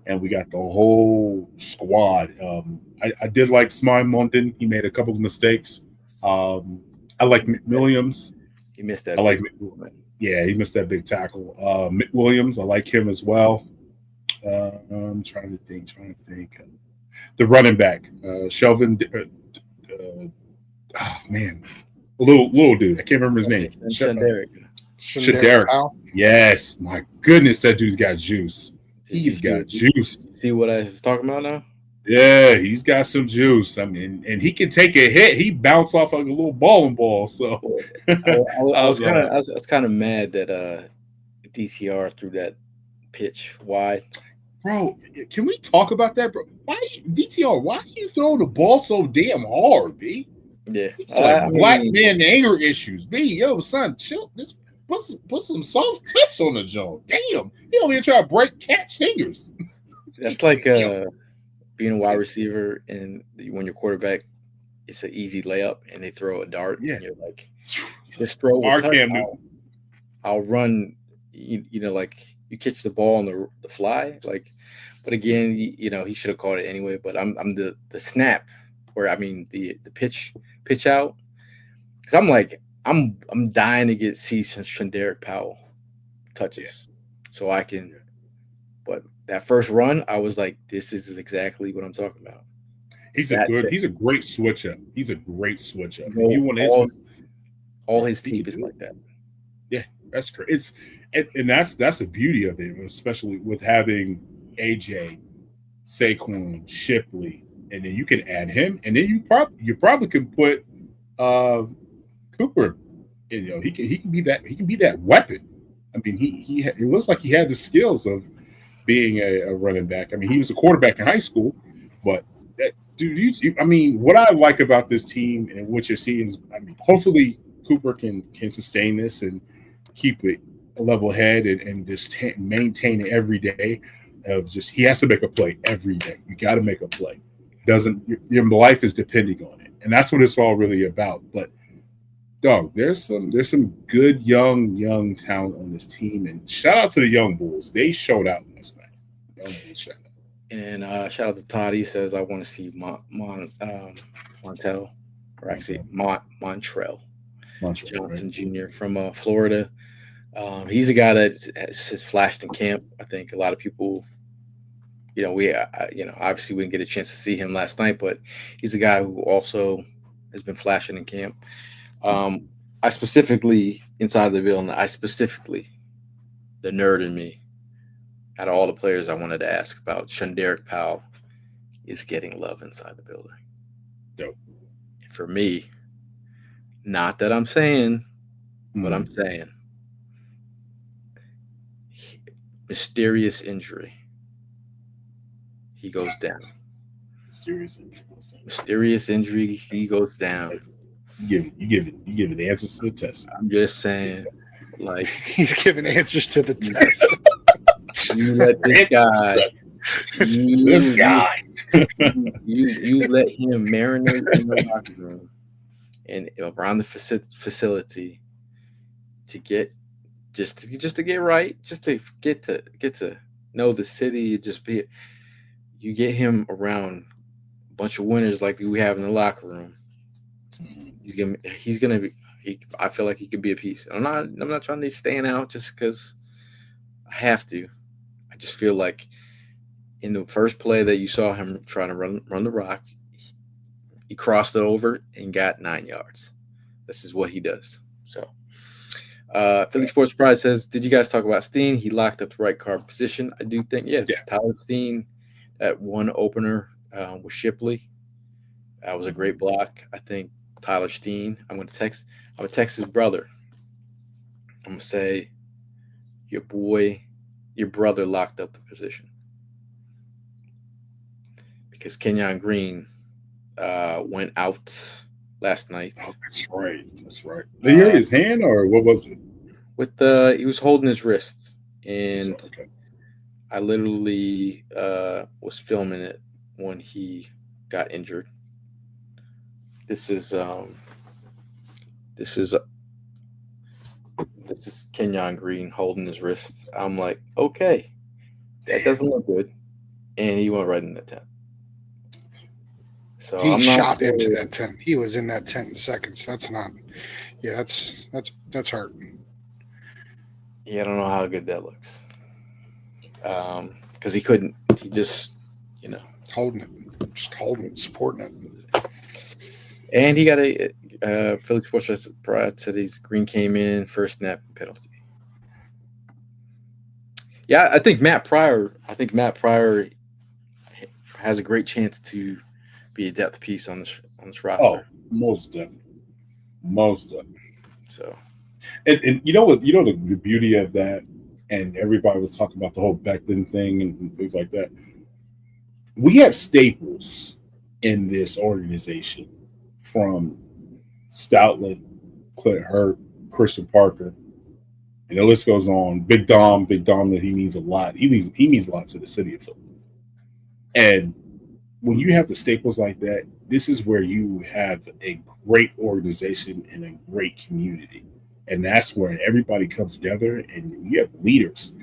and we got the whole squad. I did like Smine Monton. He made a couple of mistakes. I like McWilliams. He missed that. He missed that big tackle. McWilliams, I like him as well. I'm trying to think. The running back, Shelvin. A little dude. I can't remember his name. Shaderick. Yes, my goodness, that dude's got juice. He's got juice. See what I was talking about now? Yeah, he's got some juice. I mean, and he can take a hit. He bounced off like a little bowling ball. So I was kind of mad that DTR threw that pitch wide. Bro, can we talk about that, bro? Why are you throwing the ball so damn hard, B? Yeah, black man anger issues. B, yo, son, chill. Just put some soft tips on the jaw. Damn, you over here trying to break cat's fingers. That's like being a wide receiver, and when your quarterback, it's an easy layup, and they throw a dart, and you're like, just throw a touch. I'll run. You know, like you catch the ball on the fly, like. But again, you know, he should have caught it anyway. But I'm the snap, or I mean the pitch out, because I'm like I'm dying to see some Shanderick Powell touches, so I can. But that first run, I was like, this is exactly what I'm talking about. He's a great switch up. He's a great switch up. You want all his tape is like that. Yeah, that's great. And that's the beauty of it, especially with having AJ, Saquon, Shipley, and then you can add him, and then you probably can put Cooper. You know, he can be that weapon. I mean, it looks like he had the skills of being a running back. I mean, he was a quarterback in high school, but dude, I mean, what I like about this team and what you're seeing is, I mean, hopefully Cooper can sustain this and keep it a level head and just maintain it every day. He has to make a play every day. You got to make a play. Your life is depending on it, and that's what it's all really about. But dog, there's some good young talent on this team, and shout out to the young bulls. They showed out last night. Young bulls showed out. And shout out to Todd. He says, I want to see Montrell Johnson Jr. from Florida. He's a guy that has flashed in camp. I think a lot of people, you know, obviously we didn't get a chance to see him last night, but he's a guy who also has been flashing in camp. I specifically, inside the building, the nerd in me, out of all the players I wanted to ask about, Shanderick Powell is getting love inside the building. Dope. For me, not that I'm saying, but I'm saying, mysterious injury. He goes down. Mysterious injury. He goes down. You give it the answers to the test. I'm just saying, like, he's giving answers to the test. You let this guy. You let him marinate in the locker room and around the facility to get to get right, just to get to know the city. You get him around a bunch of winners like we have in the locker room. He's gonna be. I feel like he could be a piece. I'm not trying to stand out just because I have to. I just feel like in the first play that you saw him trying to run the rock, he crossed it over and got 9 yards. This is what he does. So, Philly Sports Pride says, "Did you guys talk about Steen? He locked up the right guard position. I do think, yeah. Tyler Steen, that one opener with Shipley, that was a great block. I think Tyler Steen. I'm gonna text his brother. I'm gonna say, your brother locked up the position because Kenyon Green went out last night. Oh, that's right. Did he hurt his hand or what was it? He was holding his wrist, and I literally was filming it when he got injured. This is Kenyon Green holding his wrist. I'm like, okay, that doesn't look good, and he went right in the tent. So he shot into that tent. He was in that tent in seconds. That's not. Yeah, that's hurt. Yeah, I don't know how good that looks. Because he couldn't. He just, holding it, supporting it. And he got a Philly Sports Pride said Green came in first snap penalty. Yeah, I think Matt Pryor has a great chance to be a depth piece on this roster. Oh, most definitely. So, and you know what? You know the beauty of that, and everybody was talking about the whole Becklin thing and things like that. We have staples in this organization from Stoutland, Clint Hurt, Christian Parker, and the list goes on. Big Dom, that he means a lot. He means a lot to the city of Philadelphia. And when you have the staples like that, this is where you have a great organization and a great community. And that's where everybody comes together and you have leaders.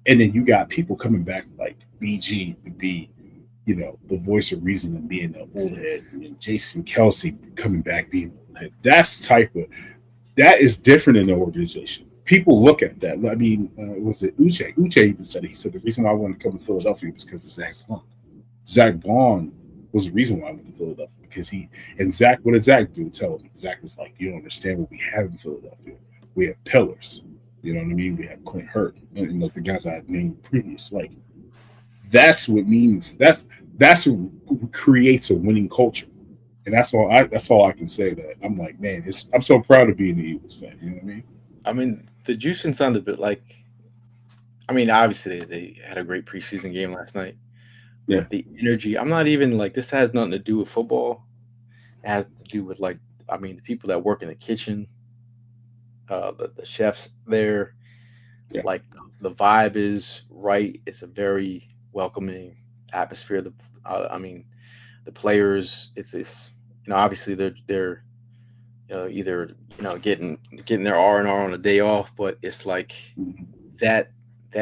And then you got people coming back like BG to be, the voice of reason and being the old head, and Jason Kelsey coming back being the old head. That's the type of, that is different in the organization. People look at that. I mean, was it Uche? Uche even said it. He said the reason why I wanted to come to Philadelphia was because of Zach Bond. Zach Bond was the reason why I went to Philadelphia, because Zach, what did Zach do? Tell me. Zach was like, you don't understand what we have in Philadelphia. We have pillars. You know what I mean? We have Clint Hurt and the guys I named previous. Like, that's what means. That's what creates a winning culture. And that's all I can say. That I'm like, man, I'm so proud of being an Eagles fan. You know what I mean? I mean, the juicing sounded a bit like, I mean, obviously they had a great preseason game last night. Yeah. But the energy, I'm not even like, this has nothing to do with football. It has to do with, like, I mean, the people that work in the kitchen, the chefs there. Yeah. Like, the vibe is right. It's a very welcoming atmosphere. I mean, the players, it's obviously they're either getting their R&R on a day off, but it's like that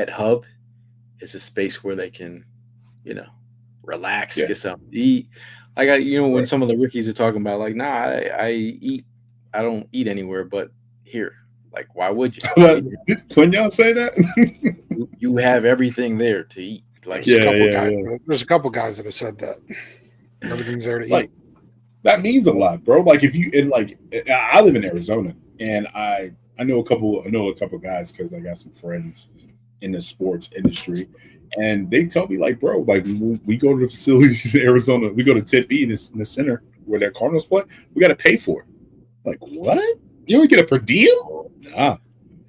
hub is a space where they can relax, get something to eat. Like when some of the rookies are talking about like, nah, I don't eat anywhere but here. Like, why would you? Couldn't y'all say that? You have everything there to eat. Like, there's a couple guys that have said that everything's there to eat. That means a lot, bro. Like, I live in Arizona, and I know a couple guys because I got some friends in the sports industry, and they tell me like, bro, like we go to the facilities in Arizona, we go to Tempe in the center where their Cardinals play, we got to pay for it. Like, what? You don't get a per diem? Nah.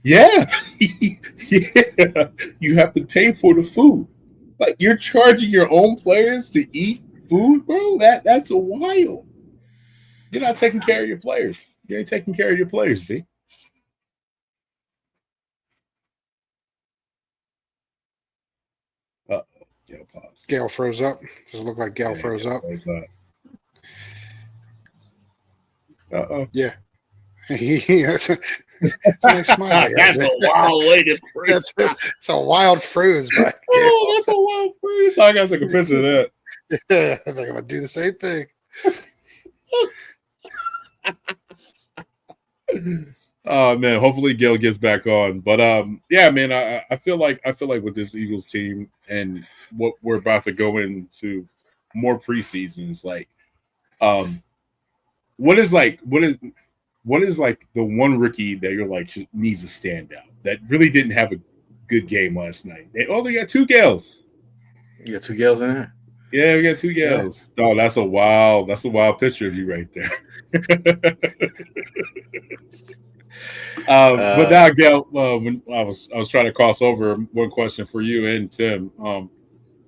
Yeah. Yeah. You have to pay for the food. Like, you're charging your own players to eat food, bro? That's a wild. You're not taking care of your players. You ain't taking care of your players, B. Uh-oh. Pause. Gail froze up. Does it look like Gail froze up? Uh-oh. Yeah. It's a nice smile. That's a wild way to freeze. It's a wild freeze. But that's a wild freeze. I got to take a picture of that. Yeah, I think I'm going to do the same thing. Oh man, hopefully Gil gets back on. But yeah, man, I feel like with this Eagles team and what we're about to go into more preseasons, like what is like the one rookie that you're like needs to stand out that really didn't have a good game last night? They only got 2 Gales. You got 2 Gales in there? Yeah, we got 2 Gales. Yeah. Oh, that's a wild picture of you right there. But now, Gail, when I was trying to cross over one question for you and Tim.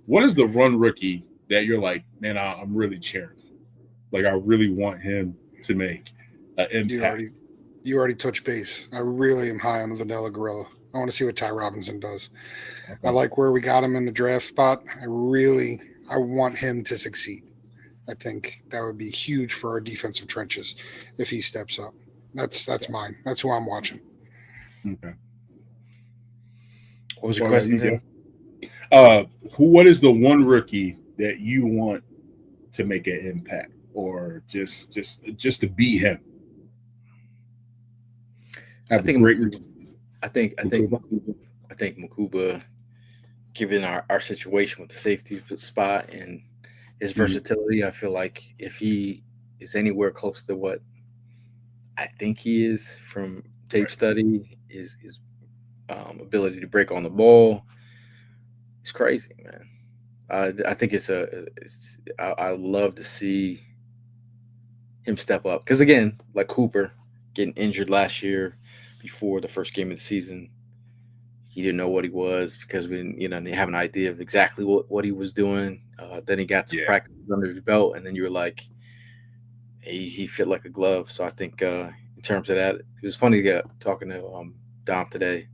What is the run rookie that you're like, man, I'm really cheering for? Like, I really want him to make an impact. You already touched base. I really am high on the Vanilla Gorilla. I want to see what Ty Robinson does. Okay. I like where we got him in the draft spot. I want him to succeed. I think that would be huge for our defensive trenches if he steps up. That's mine. That's who I'm watching. Okay. What was your question, Tim? What is the one rookie that you want to make an impact, or just to be him? I think Mukuba, given our situation with the safety spot and his versatility, I feel like if he is anywhere close to what I think he is from tape study, his ability to break on the ball, it's crazy, man. I think I love to see him step up because, again, like Cooper getting injured last year before the first game of the season, he didn't know what he was because we didn't, didn't have an idea of exactly what he was doing. Then he got to practice under his belt, and then you were like, he fit like a glove. So I think in terms of that, it was funny talking to Dom today.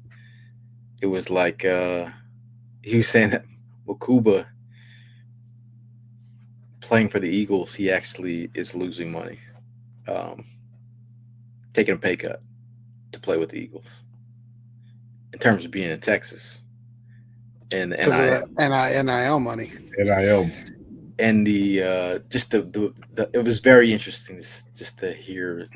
It was like he was saying that Makuba playing for the Eagles, he actually is losing money, taking a pay cut to play with the Eagles in terms of being in Texas. And NIL money. NIL. And the just the it was very interesting just to hear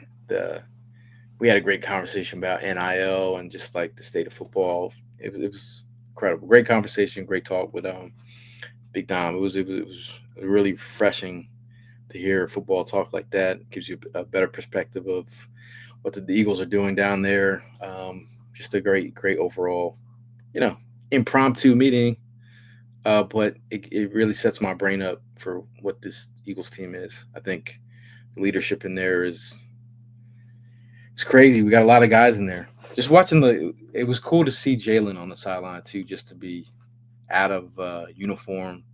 we had a great conversation about NIL and just like the state of football. It was incredible. Great conversation, great talk with Big Dom. It was really refreshing to hear football talk like that. It gives you a better perspective of what the Eagles are doing down there. Just a great overall, impromptu meeting. But it really sets my brain up for what this Eagles team is. I think the leadership in there it's crazy. We got a lot of guys in there. Just watching it was cool to see Jalen on the sideline too, just to be out of uniform,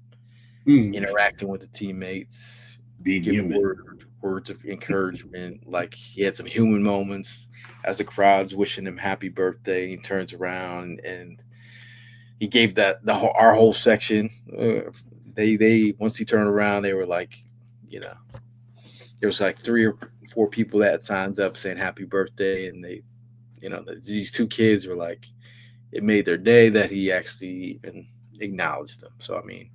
interacting with the teammates, giving words of encouragement. Like he had some human moments as the crowd's wishing him happy birthday. He turns around and he gave our whole section. They once he turned around, they were like, there was like 3 or 4 people that had signs up saying happy birthday, and they, these 2 kids were like, it made their day that he actually even acknowledged them. So I mean,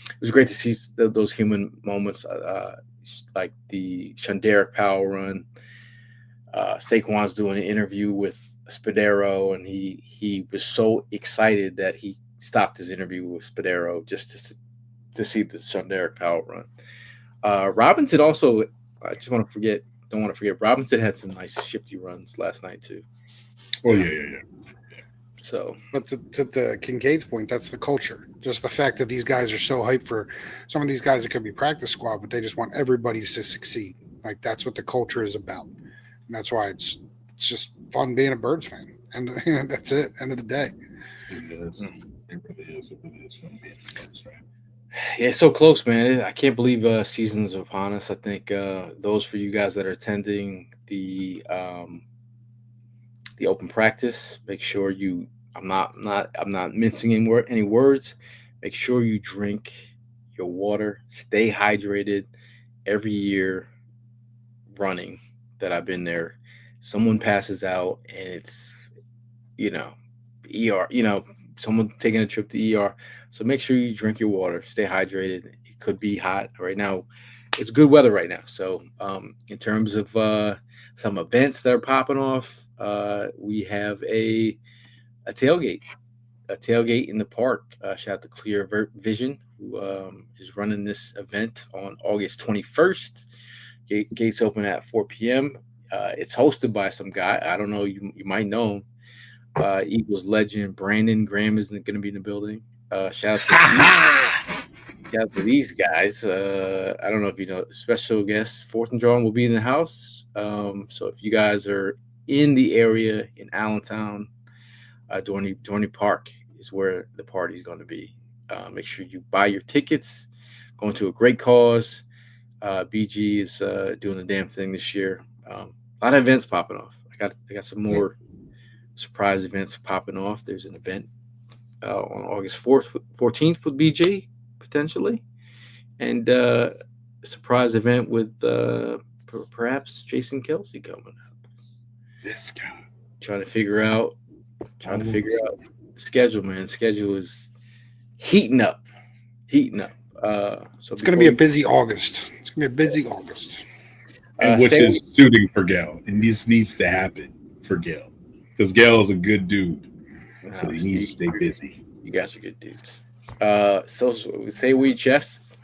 it was great to see those human moments, like the Shonderick Powell run. Saquon's doing an interview with Spadero, and he was so excited that he stopped his interview with Spadero just to see the Shonderick Powell run. Robinson also, don't want to forget, Robinson had some nice shifty runs last night too. Oh yeah. So, but to Kincaid's point, that's the culture. Just the fact that these guys are so hyped for some of these guys that could be practice squad, but they just want everybody to succeed. Like that's what the culture is about, and that's why it's just fun being a Birds fan. And that's it. End of the day. It is. It really is. It really is fun being a Birds fan. Yeah, it's so close, man. I can't believe season's upon us. I think those for you guys that are attending the open practice, make sure you. I'm not mincing any words. Make sure you drink your water. Stay hydrated. Every year, running that I've been there, someone passes out, and it's ER. Someone taking a trip to ER. So make sure you drink your water. Stay hydrated. It could be hot right now. It's good weather right now. So in terms of some events that are popping off, we have a tailgate in the park. Shout out to Clear Vision, who is running this event on August 21st. Gates open at 4 p.m. It's hosted by some guy. I don't know. You might know him. Eagles legend Brandon Graham is going to be in the building. Shout out to these guys. I don't know if you know, special guest 4th and Jawn will be in the house. So if you guys are in the area in Allentown, Dorney Park is where the party is going to be. Make sure you buy your tickets. Going to a great cause. BG is doing the damn thing this year. A lot of events popping off. I got some more surprise events popping off. There's an event on August 14th with BG potentially, and a surprise event with perhaps Jason Kelsey coming up. This guy trying to figure out the schedule, man. Schedule is heating up. So it's going to be a busy August. It's going to be a busy August. And which is suiting for Gail. And this needs to happen for Gail. Because Gail is a good dude. So he needs to stay busy. You guys are good dudes. So say with your chest.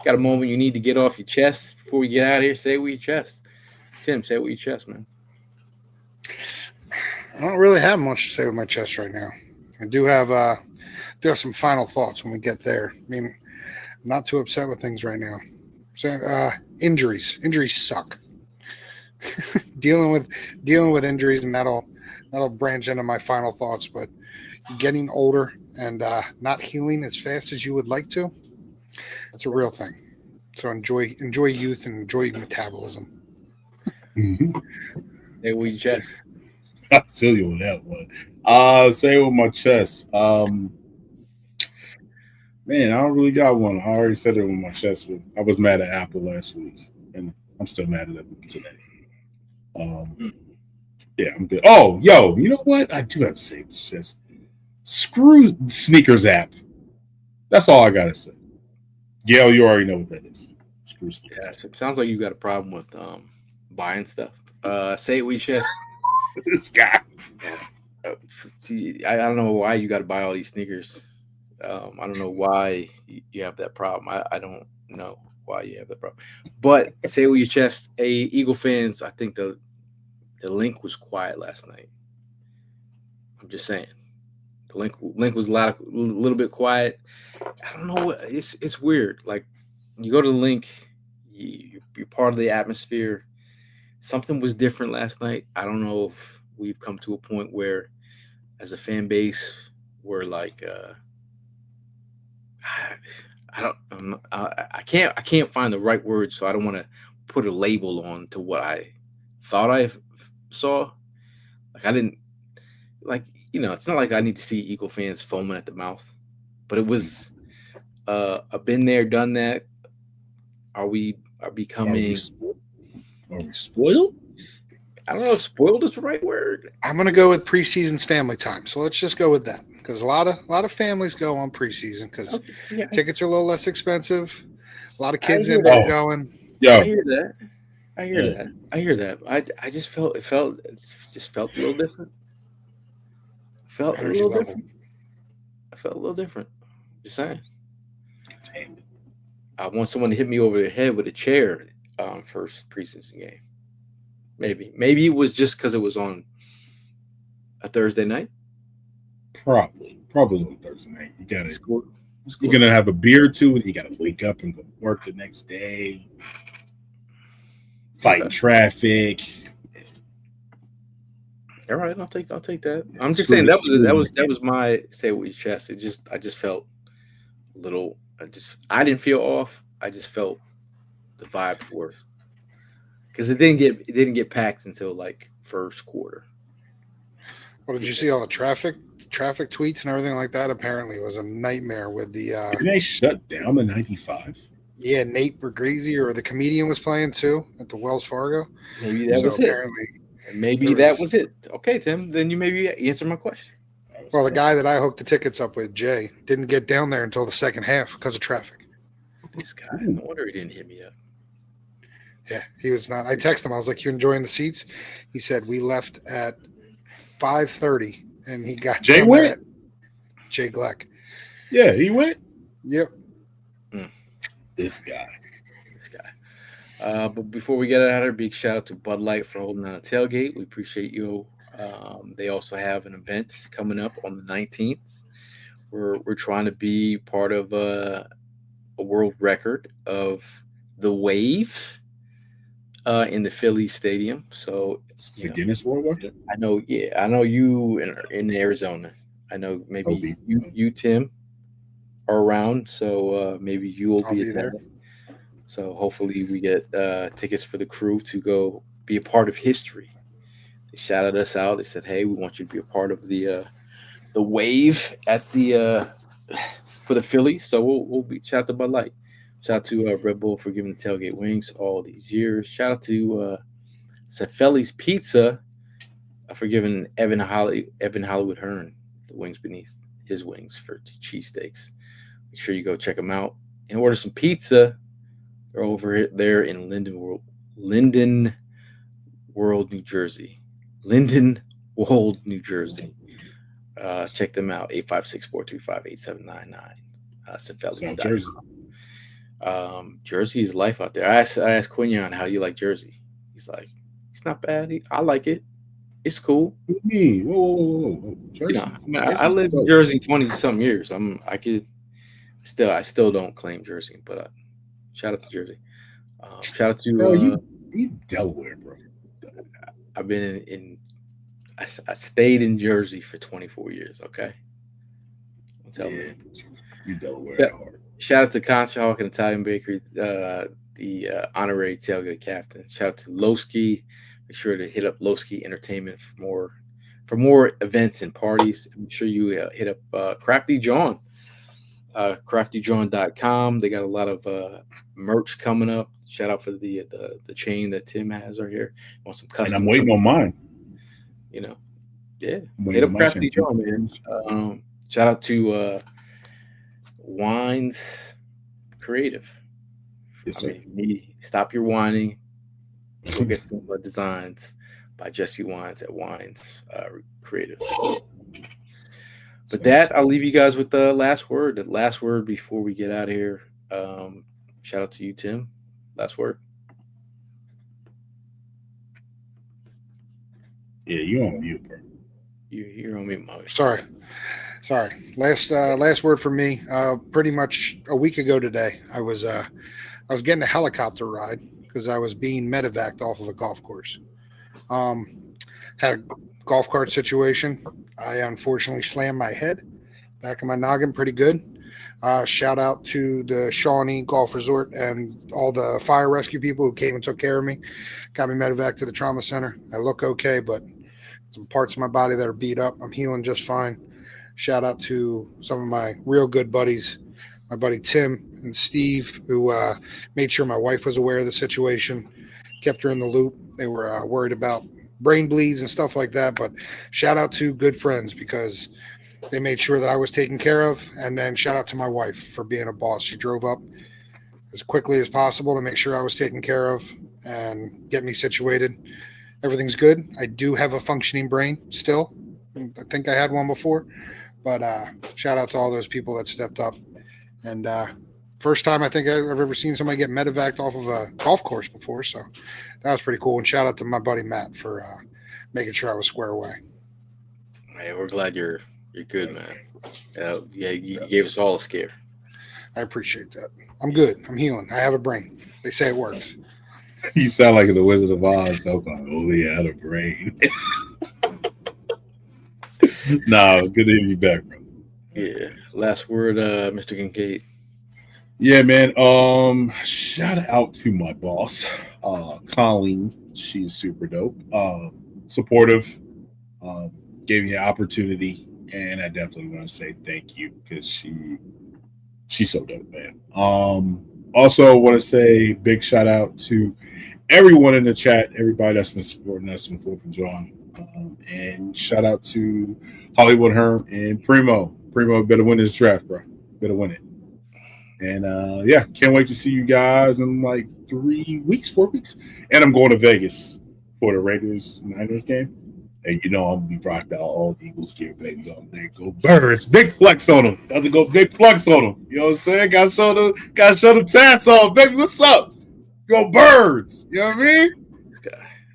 Got a moment you need to get off your chest before we get out of here. Say with your chest. Tim, say with your chest, man. I don't really have much to say with my chest right now. I do have some final thoughts when we get there. I mean, I'm not too upset with things right now. So, injuries suck. dealing with injuries, and that'll branch into my final thoughts. But getting older and not healing as fast as you would like to. It's a real thing. So enjoy youth and enjoy metabolism. Mm-hmm. Hey, we just. I feel you on that one. Say it with my chest. Man, I don't really got one. I already said it with my chest. I was mad at Apple last week, and I'm still mad at them today. Yeah, I'm good. Oh, yo, you know what? I do have to say this. Just screw sneakers app. That's all I gotta say. Gail, you already know what that is. Screw sneakers. Yeah, so it sounds like you got a problem with buying stuff. Say it, we just. This guy. I don't know why you got to buy all these sneakers. I don't know why you have that problem. I don't know why you have that problem. But say it with your chest. Hey, Eagle fans, I think the link was quiet last night. I'm just saying. The link was a little bit quiet. I don't know. It's weird. Like you go to the link, you're part of the atmosphere. Something was different last night. I don't know if we've come to a point where, as a fan base, we're like, I can't find the right word, so I don't want to put a label on to what I thought I saw. Like I didn't like. It's not like I need to see Eagle fans foaming at the mouth, but it was I've been there, done that. Are we becoming? Are we spoiled? I don't know if spoiled is the right word. I'm going to go with preseason's family time. So let's just go with that because a lot of families go on preseason because tickets are a little less expensive. A lot of kids end up going. Yeah, I hear that. I hear that. I just felt it felt a little different. I felt a little different. Just saying. Damn it. I want someone to hit me over the head with a chair first preseason game. Maybe it was just because it was on a Thursday night. Probably on Thursday night. You got it. Cool. You're gonna have a beer or two. You got to wake up and go to work the next day. Fighting traffic. All right, I'll take that. I'm just saying that was my say with your chest. I just felt a little. I didn't feel off. I just felt the vibes were because it didn't get packed until like first quarter. Well, did you see all the traffic tweets and everything like that? Apparently, it was a nightmare with the. Did they shut down the 95? Yeah, Nate Bergrazi or the comedian was playing too at the Wells Fargo. Maybe that was apparently. Maybe that was it. Okay, Tim. Then you maybe answer my question. Well, the guy that I hooked the tickets up with, Jay, didn't get down there until the second half because of traffic. This guy, no wonder he didn't hit me up. Yeah, he was not. I texted him. I was like, "You enjoying the seats?" He said, "We left at 5:30, and he got Jay went. Jay Gleck. Yeah, he went. Yep. This guy. But before we get out of here, big shout out to Bud Light for holding down a tailgate. We appreciate you. They also have an event coming up on the 19th. We're trying to be part of a world record of the wave in the Philly Stadium. So it's a Guinness World Record. I know. Yeah, I know you in Arizona. I know maybe you Tim are around. So maybe you'll be there. So hopefully we get tickets for the crew to go be a part of history. They shouted us out. They said, "Hey, we want you to be a part of the wave at the for the Phillies." So we'll be shout out to Bud Light, shout out to Red Bull for giving the tailgate wings all these years. Shout out to Cefelli's Pizza for giving Evan Hollywood Hearn the wings beneath his wings for cheesesteaks. Make sure you go check them out and order some pizza. They're over there in Linden World, New Jersey. Check them out, 856-425-8799. Cefelli's.com. Jersey is life out there. I asked Quinion how you like Jersey. He's like, it's not bad. I like it. It's cool. What do you mean? Whoa. Jersey. I lived in Jersey 20-some years. I still don't claim Jersey, but shout out to Jersey. Shout out to you Delaware, bro. I've been I stayed in Jersey for 24 years. Okay, Tell me. You Delaware hard. Shout out to Concha Hawk and Italian Bakery, the honorary tailgate captain. Shout out to Lowski. Make sure to hit up Lowski Entertainment for more events and parties. Make sure you hit up Crafty Jawn, craftyjawn.com. They got a lot of merch coming up. Shout out for the chain that Tim has right here. Want some custom? And I'm waiting on mine. You know, yeah. Hit up Crafty Jawn, man. Shout out to Wines Creative. Yes, sir. Stop your whining. Go get some designs by Jesse Wines at Wines Creative. But that, I'll leave you guys with the last word. The last word before we get out of here. Shout out to you, Tim. Last word. Yeah, you're on mute, bro. You're on mute, Mo. Sorry. Last word from me. Pretty much a week ago today, I was getting a helicopter ride because I was being medevaced off of a golf course. Had a golf cart situation. I unfortunately slammed my head, back of my noggin, pretty good. Shout out to the Shawnee Golf Resort and all the fire rescue people who came and took care of me. Got me medevaced to the trauma center. I look okay, but some parts of my body that are beat up. I'm healing just fine. Shout out to some of my real good buddies, my buddy Tim and Steve, who made sure my wife was aware of the situation, kept her in the loop. They were worried about brain bleeds and stuff like that. But shout out to good friends because they made sure that I was taken care of. And then shout out to my wife for being a boss. She drove up as quickly as possible to make sure I was taken care of and get me situated. Everything's good. I do have a functioning brain still. I think I had one before. But shout out to all those people that stepped up. And first time I think I've ever seen somebody get medevaced off of a golf course before. So that was pretty cool. And shout out to my buddy Matt for making sure I was square away. Hey, we're glad you're good, man. You gave us all a scare. I appreciate that. I'm good. I'm healing. I have a brain. They say it works. You sound like the Wizard of Oz. So I only had a brain. Nah, good to have you back, brother. Yeah. Last word, Mr. Kincaid. Yeah, man. Shout out to my boss, Colleen. She's super dope. Supportive. Gave me an opportunity, and I definitely want to say thank you because she's so dope, man. Also want to say big shout out to everyone in the chat, everybody that's been supporting us from 4th and Jawn. And shout out to Hollywood Herm and Primo. Primo better win this draft, bro. Better win it. And yeah, can't wait to see you guys in like 4 weeks. And I'm going to Vegas for the Raiders-Niners game. And you know I'm gonna be rocked out all Eagles gear, baby. They go Birds. Big flex on them. Got to go big flex on them. You know what I'm saying? Gotta show the tats off, baby. What's up? Go Birds. You know what I mean?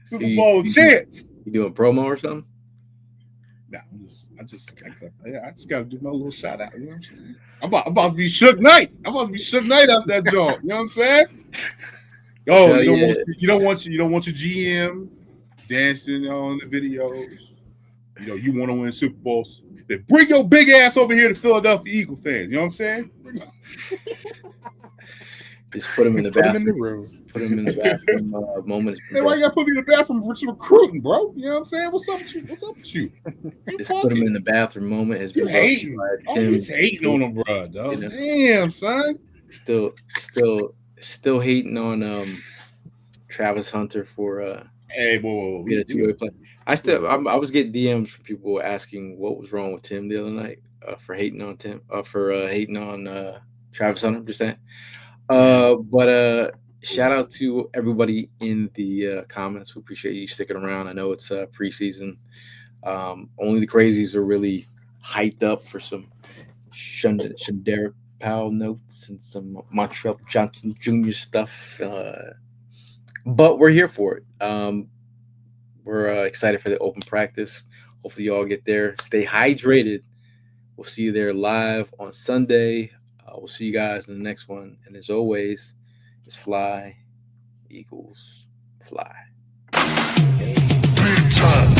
Super Bowl chance. You doing promo or something? Nah, I just gotta do my little shout out. You know what I'm saying? I'm about to be Shook Knight. I'm about to be Shook Knight out that joint. You know what I'm saying? Oh, you don't want your GM dancing on the videos. You know, you want to win Super Bowls. Then bring your big ass over here to Philadelphia Eagle fans. You know what I'm saying? Just put him in the bathroom. Put him in the bathroom moment. Hey, why you gotta put me in the bathroom for recruiting, bro? You know what I'm saying? What's up with you? Just put him in the bathroom moment has been hating. He's hating on him, bro. Dog. You know? Damn, son. Still hating on Travis Hunter for Hey, whoa. Get a two-way play. I was getting DMs from people asking what was wrong with Tim the other night for hating on Tim, hating on Travis Hunter. I'm just saying. But shout out to everybody in the comments. We appreciate you sticking around. I know it's preseason. Only the crazies are really hyped up for some Shaderick Powell notes and some Montreal Johnson Jr. stuff. But we're here for it. We're excited for the open practice. Hopefully you all get there. Stay hydrated. We'll see you there live on Sunday. We'll see you guys in the next one. And as always, it's fly, Eagles, fly. Big time.